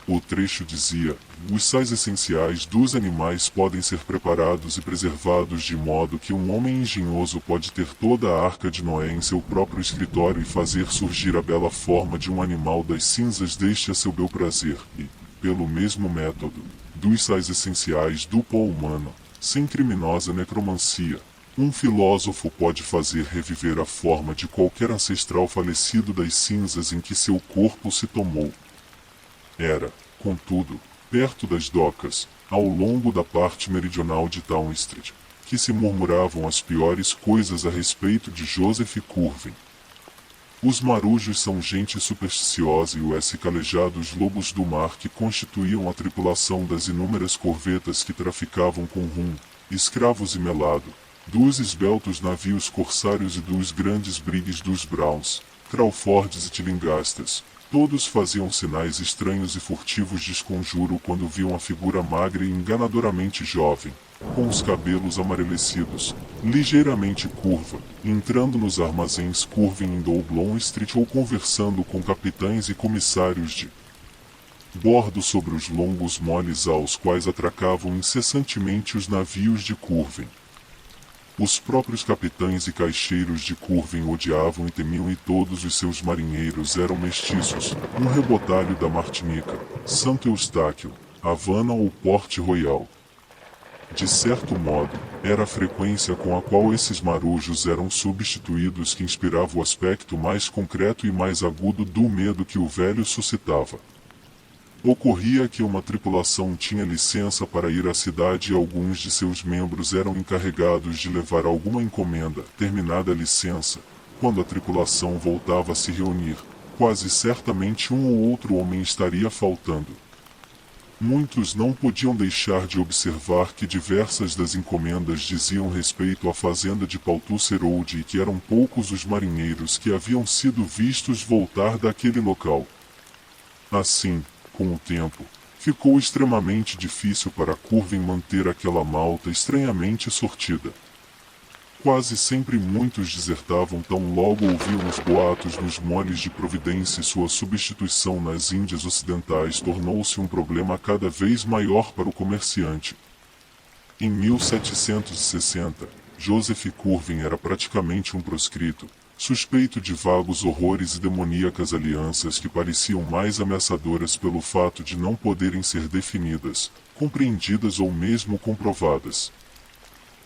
O trecho dizia: os sais essenciais dos animais podem ser preparados e preservados de modo que um homem engenhoso pode ter toda a arca de Noé em seu próprio escritório e fazer surgir a bela forma de um animal das cinzas deste a seu bel prazer, e, pelo mesmo método, dos sais essenciais do pó humano, sem criminosa necromancia, um filósofo pode fazer reviver a forma de qualquer ancestral falecido das cinzas em que seu corpo se tomou. Era, contudo, perto das docas, ao longo da parte meridional de Town Street, que se murmuravam as piores coisas a respeito de Joseph Curwen. Os marujos são gente supersticiosa e os calejados lobos do mar que constituíam a tripulação das inúmeras corvetas que traficavam com rum, escravos e melado, dos esbeltos navios corsários e dos grandes brigues dos Browns, Crawfords e Tillinghasters. Todos faziam sinais estranhos e furtivos de esconjuro quando viam a figura magra e enganadoramente jovem, com os cabelos amarelecidos, ligeiramente curva, entrando nos armazéns Curwen em Doublon Street ou conversando com capitães e comissários de bordo sobre os longos moles aos quais atracavam incessantemente os navios de Curwen. Os próprios capitães e caixeiros de Curwen odiavam e temiam e todos os seus marinheiros eram mestiços, um rebotalho da Martinica, Santo Eustáquio, Havana ou Porte Royal. De certo modo, era a frequência com a qual esses marujos eram substituídos que inspirava o aspecto mais concreto e mais agudo do medo que o velho suscitava. Ocorria que uma tripulação tinha licença para ir à cidade e alguns de seus membros eram encarregados de levar alguma encomenda. Terminada a licença, quando a tripulação voltava a se reunir, quase certamente um ou outro homem estaria faltando. Muitos não podiam deixar de observar que diversas das encomendas diziam respeito à fazenda de Paltusserode e que eram poucos os marinheiros que haviam sido vistos voltar daquele local. Assim, com o tempo, ficou extremamente difícil para Curwen manter aquela malta estranhamente sortida. Quase sempre muitos desertavam tão logo ouviam os boatos nos moles de Providência e sua substituição nas Índias Ocidentais tornou-se um problema cada vez maior para o comerciante. Em 1760, Joseph Curwen era praticamente um proscrito, suspeito de vagos horrores e demoníacas alianças que pareciam mais ameaçadoras pelo fato de não poderem ser definidas, compreendidas ou mesmo comprovadas.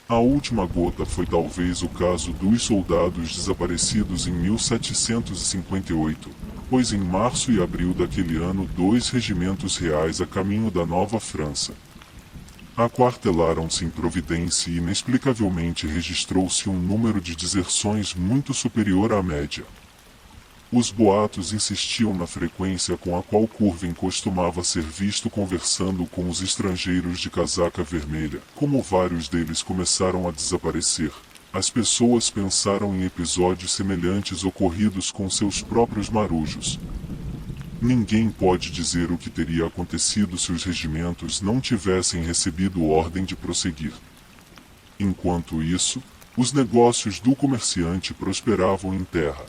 A última gota foi talvez o caso dos soldados desaparecidos em 1758, pois em março e abril daquele ano 2 regimentos reais a caminho da Nova França aquartelaram-se em Providência e inexplicavelmente registrou-se um número de deserções muito superior à média. Os boatos insistiam na frequência com a qual Curwen costumava ser visto conversando com os estrangeiros de casaca vermelha. Como vários deles começaram a desaparecer, as pessoas pensaram em episódios semelhantes ocorridos com seus próprios marujos. Ninguém pode dizer o que teria acontecido se os regimentos não tivessem recebido ordem de prosseguir. Enquanto isso, os negócios do comerciante prosperavam em terra.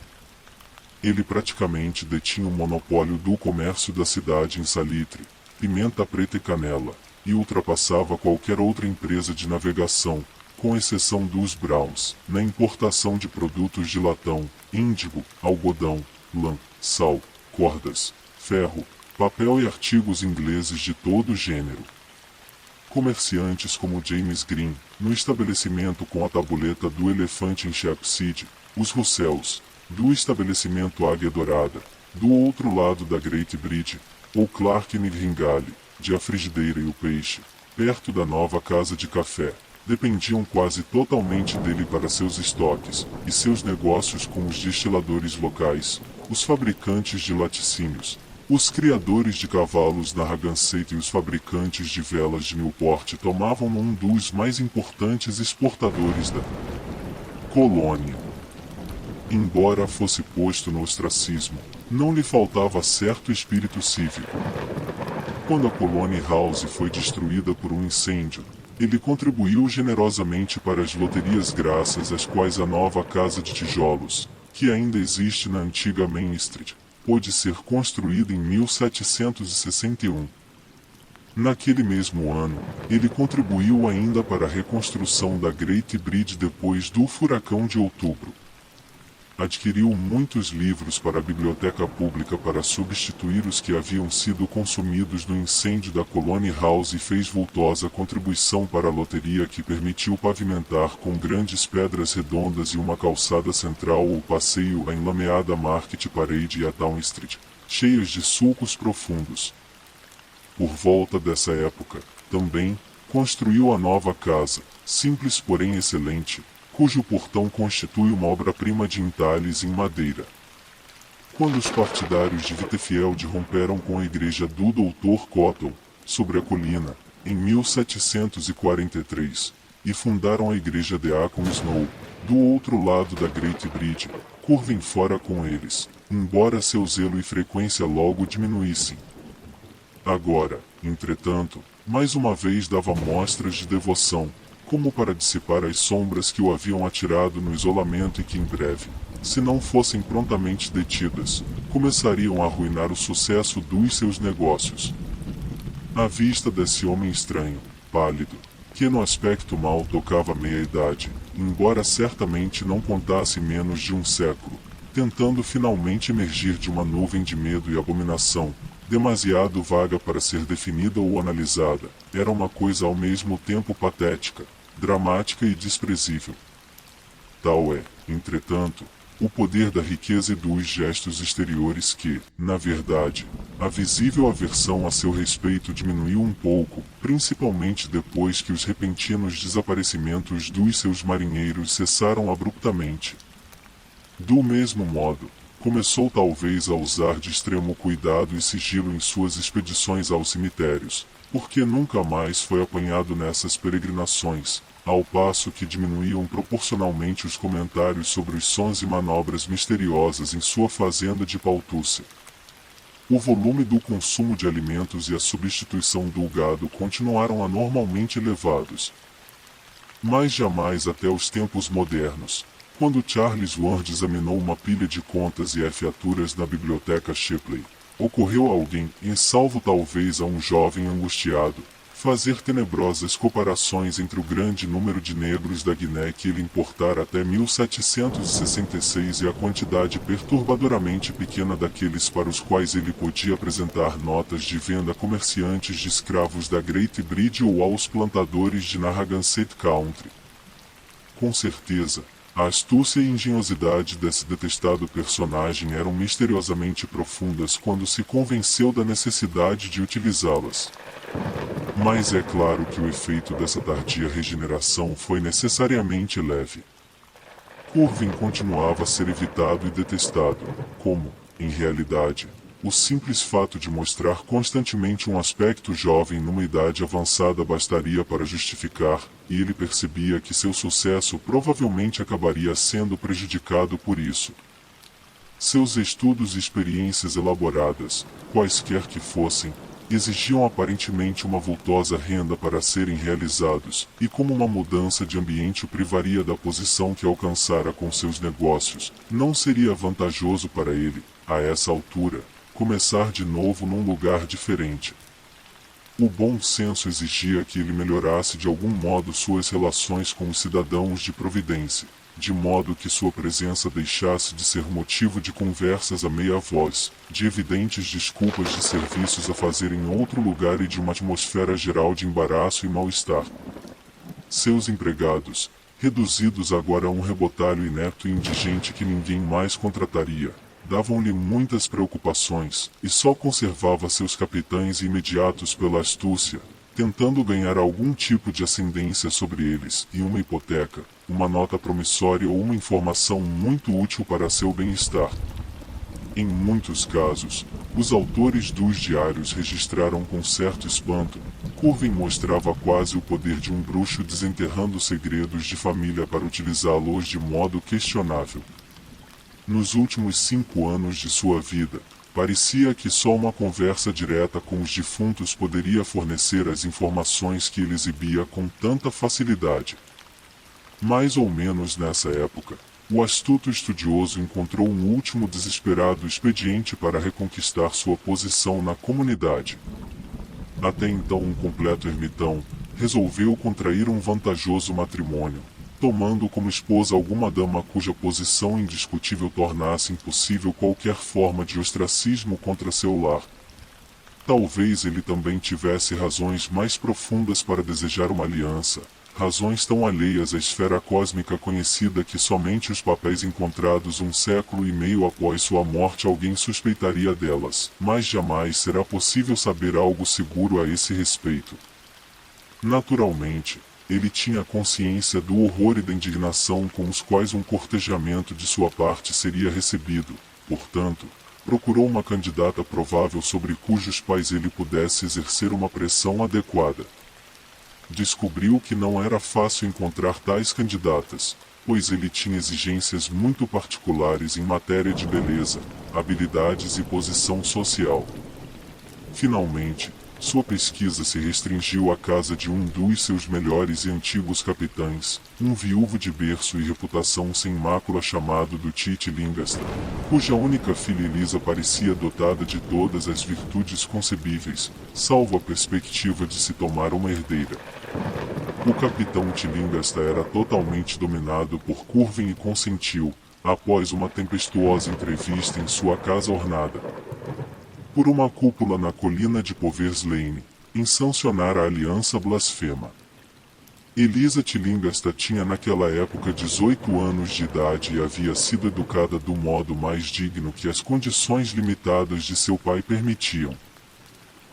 Ele praticamente detinha o monopólio do comércio da cidade em salitre, pimenta preta e canela, e ultrapassava qualquer outra empresa de navegação, com exceção dos Browns, na importação de produtos de latão, índigo, algodão, lã, sal, cordas, ferro, papel e artigos ingleses de todo gênero. Comerciantes como James Green, no estabelecimento com a tabuleta do elefante em Shepseed, os Russells, do estabelecimento Águia Dourada, do outro lado da Great Bridge, ou Clark Nightingale, de A Frigideira e o Peixe, perto da nova casa de café, dependiam quase totalmente dele para seus estoques, e seus negócios com os destiladores locais, os fabricantes de laticínios, os criadores de cavalos na Narragansett e os fabricantes de velas de Newport tomavam um dos mais importantes exportadores da colônia. Embora fosse posto no ostracismo, não lhe faltava certo espírito cívico. Quando a Colony House foi destruída por um incêndio, ele contribuiu generosamente para as loterias graças às quais a nova casa de tijolos, que ainda existe na antiga Main Street, pôde ser construída em 1761. Naquele mesmo ano, ele contribuiu ainda para a reconstrução da Great Bridge depois do furacão de outubro. Adquiriu muitos livros para a biblioteca pública para substituir os que haviam sido consumidos no incêndio da Colony House e fez vultosa contribuição para a loteria que permitiu pavimentar com grandes pedras redondas e uma calçada central o passeio a enlameada Market Parade e a Town Street, cheias de sulcos profundos. Por volta dessa época, também, construiu a nova casa, simples porém excelente, cujo portão constitui uma obra-prima de entalhes em madeira. Quando os partidários de Wittefield romperam com a igreja do Dr. Cotton, sobre a colina, em 1743, e fundaram a igreja de Acon Snow, do outro lado da Great Bridge, Curwen fora com eles, embora seu zelo e frequência logo diminuíssem. Agora, entretanto, mais uma vez dava mostras de devoção, como para dissipar as sombras que o haviam atirado no isolamento e que em breve, se não fossem prontamente detidas, começariam a arruinar o sucesso dos seus negócios. À vista desse homem estranho, pálido, que no aspecto mal tocava meia-idade, embora certamente não contasse menos de um século, tentando finalmente emergir de uma nuvem de medo e abominação, demasiado vaga para ser definida ou analisada, era uma coisa ao mesmo tempo patética, dramática e desprezível. Tal é, entretanto, o poder da riqueza e dos gestos exteriores que, na verdade, a visível aversão a seu respeito diminuiu um pouco, principalmente depois que os repentinos desaparecimentos dos seus marinheiros cessaram abruptamente. Do mesmo modo, começou talvez a usar de extremo cuidado e sigilo em suas expedições aos cemitérios, porque nunca mais foi apanhado nessas peregrinações, ao passo que diminuíam proporcionalmente os comentários sobre os sons e manobras misteriosas em sua fazenda de Paltúcia. O volume do consumo de alimentos e a substituição do gado continuaram anormalmente elevados. Mas jamais até os tempos modernos, quando Charles Ward examinou uma pilha de contas e afiaturas na biblioteca Shipley, ocorreu a alguém, em salvo talvez a um jovem angustiado, fazer tenebrosas comparações entre o grande número de negros da Guiné que ele importara até 1766 e a quantidade perturbadoramente pequena daqueles para os quais ele podia apresentar notas de venda a comerciantes de escravos da Great Bridge ou aos plantadores de Narragansett Country. Com certeza, a astúcia e engenhosidade desse detestado personagem eram misteriosamente profundas quando se convenceu da necessidade de utilizá-las. Mas é claro que o efeito dessa tardia regeneração foi necessariamente leve. Curwen continuava a ser evitado e detestado, como, em realidade, o simples fato de mostrar constantemente um aspecto jovem numa idade avançada bastaria para justificar, e ele percebia que seu sucesso provavelmente acabaria sendo prejudicado por isso. Seus estudos e experiências elaboradas, quaisquer que fossem, exigiam aparentemente uma vultosa renda para serem realizados, e como uma mudança de ambiente o privaria da posição que alcançara com seus negócios, não seria vantajoso para ele, a essa altura, começar de novo num lugar diferente. O bom senso exigia que ele melhorasse de algum modo suas relações com os cidadãos de Providência, de modo que sua presença deixasse de ser motivo de conversas a meia voz, de evidentes desculpas de serviços a fazer em outro lugar e de uma atmosfera geral de embaraço e mal-estar. Seus empregados, reduzidos agora a um rebotalho inepto e indigente que ninguém mais contrataria, davam-lhe muitas preocupações, e só conservava seus capitães imediatos pela astúcia, tentando ganhar algum tipo de ascendência sobre eles, e uma hipoteca, uma nota promissória ou uma informação muito útil para seu bem-estar. Em muitos casos, os autores dos diários registraram com certo espanto. Curwen mostrava quase o poder de um bruxo desenterrando segredos de família para utilizá-los de modo questionável. Nos últimos 5 anos de sua vida, parecia que só uma conversa direta com os defuntos poderia fornecer as informações que ele exibia com tanta facilidade. Mais ou menos nessa época, o astuto estudioso encontrou um último desesperado expediente para reconquistar sua posição na comunidade. Até então um completo ermitão, resolveu contrair um vantajoso matrimônio, tomando como esposa alguma dama cuja posição indiscutível tornasse impossível qualquer forma de ostracismo contra seu lar. Talvez ele também tivesse razões mais profundas para desejar uma aliança, razões tão alheias à esfera cósmica conhecida que somente os papéis encontrados 1 século e meio após sua morte alguém suspeitaria delas, mas jamais será possível saber algo seguro a esse respeito. Naturalmente, ele tinha consciência do horror e da indignação com os quais um cortejamento de sua parte seria recebido, portanto, procurou uma candidata provável sobre cujos pais ele pudesse exercer uma pressão adequada. Descobriu que não era fácil encontrar tais candidatas, pois ele tinha exigências muito particulares em matéria de beleza, habilidades e posição social. Finalmente, sua pesquisa se restringiu à casa de um dos seus melhores e antigos capitães, um viúvo de berço e reputação sem mácula chamado do Tite Lingastan, cuja única filha Elisa parecia dotada de todas as virtudes concebíveis, salvo a perspectiva de se tomar uma herdeira. O capitão Tilingasta era totalmente dominado por Curwen e consentiu, após uma tempestuosa entrevista em sua casa ornada por uma cúpula na colina de Povers Lane, em sancionar a aliança blasfema. Elisa Tilingasta tinha naquela época 18 anos de idade e havia sido educada do modo mais digno que as condições limitadas de seu pai permitiam.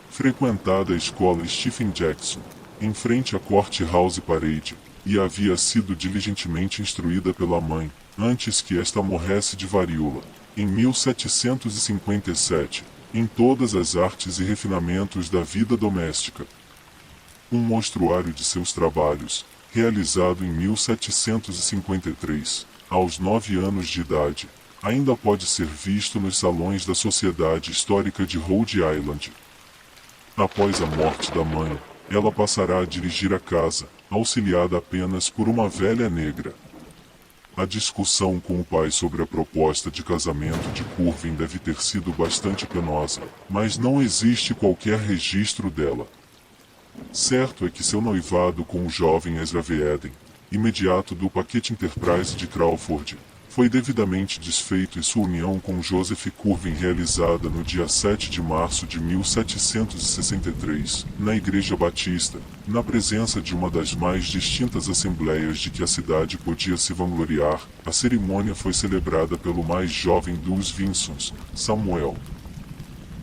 Frequentada a escola Stephen Jackson, em frente à Court House Parade, e havia sido diligentemente instruída pela mãe, antes que esta morresse de varíola. Em 1757, em todas as artes e refinamentos da vida doméstica. Um mostruário de seus trabalhos, realizado em 1753, aos 9 anos de idade, ainda pode ser visto nos salões da Sociedade Histórica de Rhode Island. Após a morte da mãe, ela passará a dirigir a casa, auxiliada apenas por uma velha negra. A discussão com o pai sobre a proposta de casamento de Curwen deve ter sido bastante penosa, mas não existe qualquer registro dela. Certo é que seu noivado com o jovem Ezra V. Eden, imediato do paquete Enterprise de Crawford, foi devidamente desfeito e sua união com Joseph Curwen realizada no dia 7 de março de 1763, na Igreja Batista, na presença de uma das mais distintas assembleias de que a cidade podia se vangloriar. A cerimônia foi celebrada pelo mais jovem dos Vinsons, Samuel.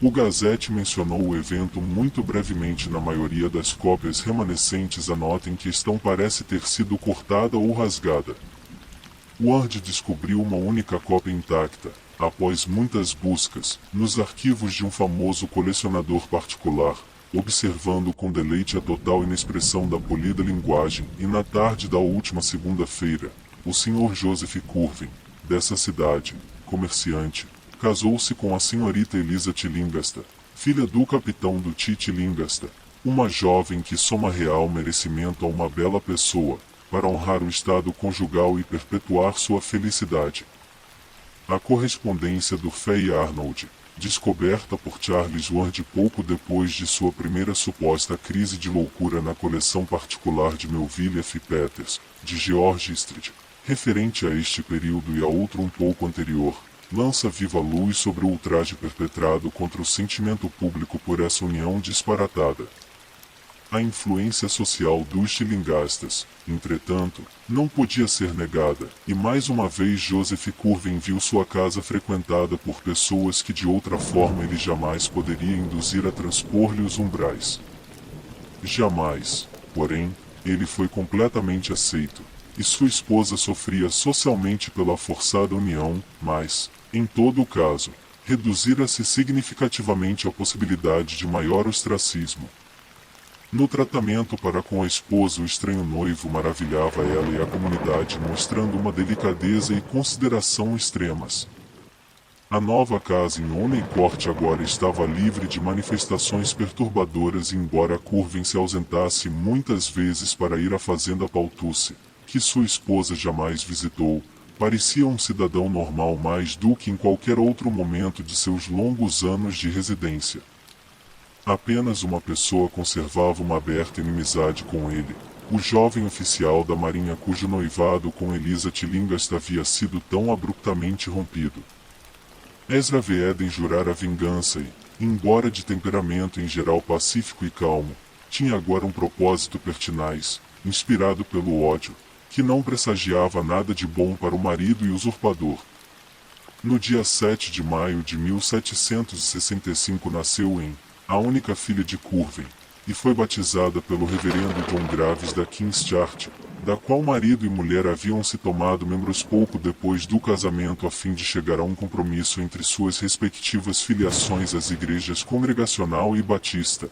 O Gazette mencionou o evento muito brevemente na maioria das cópias remanescentes. A nota em questão parece ter sido cortada ou rasgada. Ward descobriu uma única cópia intacta, após muitas buscas, nos arquivos de um famoso colecionador particular, observando com deleite a total inexpressão da polida linguagem, e na tarde da última segunda-feira, o Sr. Joseph Curwen, dessa cidade, comerciante, casou-se com a senhorita Eliza Tilingasta, filha do capitão do Tilingasta, uma jovem que soma real merecimento a uma bela pessoa, para honrar o estado conjugal e perpetuar sua felicidade. A correspondência do Fay Arnold, descoberta por Charles Ward pouco depois de sua primeira suposta crise de loucura na coleção particular de Melville F. Peters, de George Street, referente a este período e a outro um pouco anterior, lança viva luz sobre o ultraje perpetrado contra o sentimento público por essa união disparatada. A influência social dos Tilingastas, entretanto, não podia ser negada, e mais uma vez Joseph Curwen viu sua casa frequentada por pessoas que de outra forma ele jamais poderia induzir a transpor-lhe os umbrais. Jamais, porém, ele foi completamente aceito, e sua esposa sofria socialmente pela forçada união, mas, em todo o caso, reduzira-se significativamente a possibilidade de maior ostracismo. No tratamento para com a esposa, o estranho noivo maravilhava ela e a comunidade, mostrando uma delicadeza e consideração extremas. A nova casa em Honey Court agora estava livre de manifestações perturbadoras, e embora Curwen se ausentasse muitas vezes para ir à fazenda Paltusse, que sua esposa jamais visitou, parecia um cidadão normal mais do que em qualquer outro momento de seus longos anos de residência. Apenas uma pessoa conservava uma aberta inimizade com ele, o jovem oficial da marinha cujo noivado com Eliza Tilingasta havia sido tão abruptamente rompido. Ezra V. Eden jurara vingança e, embora de temperamento em geral pacífico e calmo, tinha agora um propósito pertinaz, inspirado pelo ódio, que não pressagiava nada de bom para o marido e usurpador. No dia 7 de maio de 1765 nasceu a única filha de Curwen, e foi batizada pelo reverendo John Graves da King's Church, da qual marido e mulher haviam se tomado membros pouco depois do casamento a fim de chegar a um compromisso entre suas respectivas filiações às igrejas Congregacional e Batista.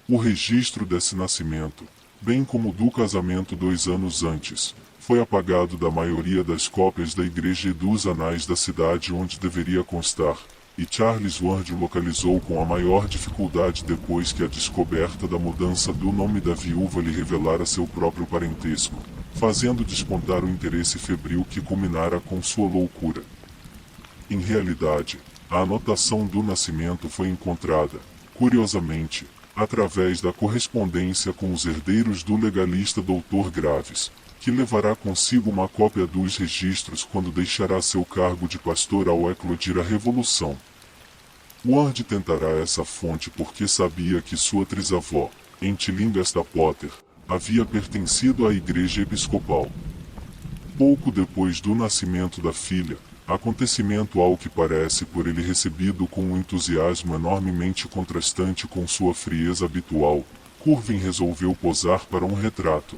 O registro desse nascimento, bem como do casamento 2 anos antes, foi apagado da maioria das cópias da igreja e dos anais da cidade onde deveria constar, e Charles Ward o localizou com a maior dificuldade depois que a descoberta da mudança do nome da viúva lhe revelara seu próprio parentesco, fazendo despontar o interesse febril que culminara com sua loucura. Em realidade, a anotação do nascimento foi encontrada, curiosamente, através da correspondência com os herdeiros do legalista Dr. Graves, que levará consigo uma cópia dos registros quando deixará seu cargo de pastor ao eclodir a Revolução. Ward tentará essa fonte porque sabia que sua trisavó, em Tilingasta Potter, havia pertencido à igreja episcopal. Pouco depois do nascimento da filha, acontecimento ao que parece por ele recebido com um entusiasmo enormemente contrastante com sua frieza habitual, Curwen resolveu posar para um retrato.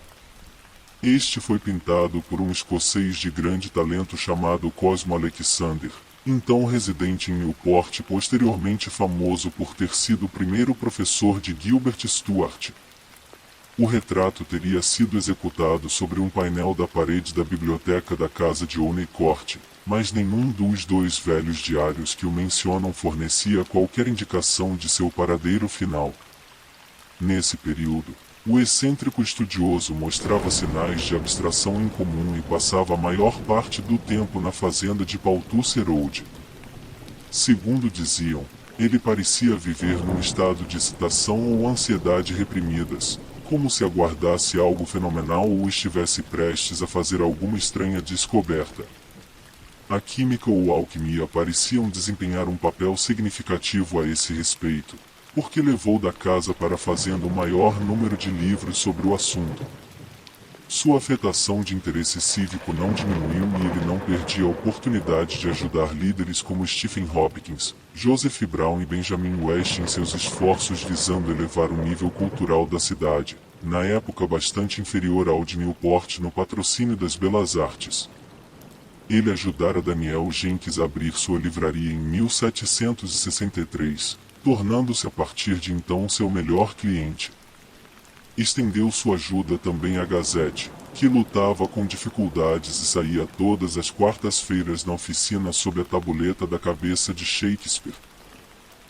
Este foi pintado por um escocês de grande talento chamado Cosmo Alexander, então residente em Newport, posteriormente famoso por ter sido o primeiro professor de Gilbert Stuart. O retrato teria sido executado sobre um painel da parede da biblioteca da casa de Oneycourt, mas nenhum dos dois velhos diários que o mencionam fornecia qualquer indicação de seu paradeiro final. Nesse período, o excêntrico estudioso mostrava sinais de abstração incomum e passava a maior parte do tempo na fazenda de Paltusser Road. Segundo diziam, ele parecia viver num estado de excitação ou ansiedade reprimidas, como se aguardasse algo fenomenal ou estivesse prestes a fazer alguma estranha descoberta. A química ou alquimia pareciam desempenhar um papel significativo a esse respeito, porque levou da casa para a fazenda o maior número de livros sobre o assunto. Sua afetação de interesse cívico não diminuiu e ele não perdia a oportunidade de ajudar líderes como Stephen Hopkins, Joseph Brown e Benjamin West em seus esforços visando elevar o nível cultural da cidade, na época bastante inferior ao de Newport no patrocínio das belas artes. Ele ajudara Daniel Jenkins a abrir sua livraria em 1763, tornando-se a partir de então seu melhor cliente. Estendeu sua ajuda também à Gazette, que lutava com dificuldades e saía todas as quartas-feiras na oficina sob a tabuleta da cabeça de Shakespeare.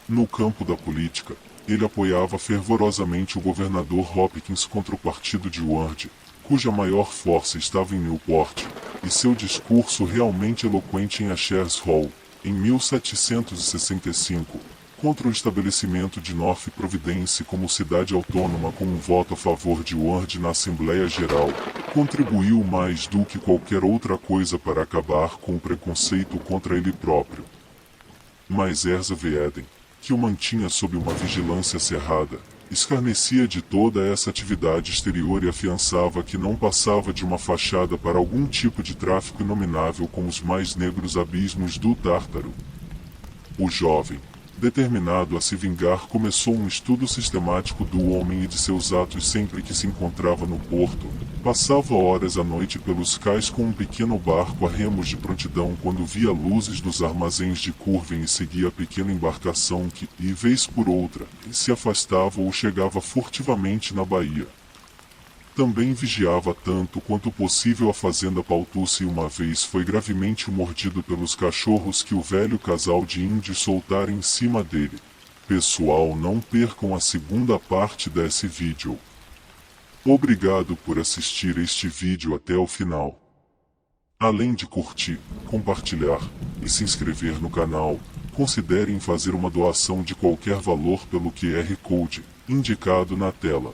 No campo da política, ele apoiava fervorosamente o governador Hopkins contra o partido de Ward, cuja maior força estava em Newport, e seu discurso realmente eloquente em Ashers Hall, em 1765, contra o estabelecimento de North Providence como cidade autônoma com um voto a favor de Ward na Assembleia Geral, contribuiu mais do que qualquer outra coisa para acabar com o preconceito contra ele próprio. Mas Ezra V. Eden, que o mantinha sob uma vigilância cerrada, escarnecia de toda essa atividade exterior e afiançava que não passava de uma fachada para algum tipo de tráfico inominável como os mais negros abismos do Tártaro. O jovem, determinado a se vingar, começou um estudo sistemático do homem e de seus atos sempre que se encontrava no porto. Passava horas à noite pelos cais com um pequeno barco a remos de prontidão quando via luzes nos armazéns de Curven e seguia a pequena embarcação que, e vez por outra, se afastava ou chegava furtivamente na baía. Também vigiava tanto quanto possível a fazenda Paltusser e uma vez foi gravemente mordido pelos cachorros que o velho casal de índios soltara em cima dele. Pessoal, não percam a segunda parte desse vídeo. Obrigado por assistir este vídeo até o final. Além de curtir, compartilhar e se inscrever no canal, considerem fazer uma doação de qualquer valor pelo QR Code indicado na tela.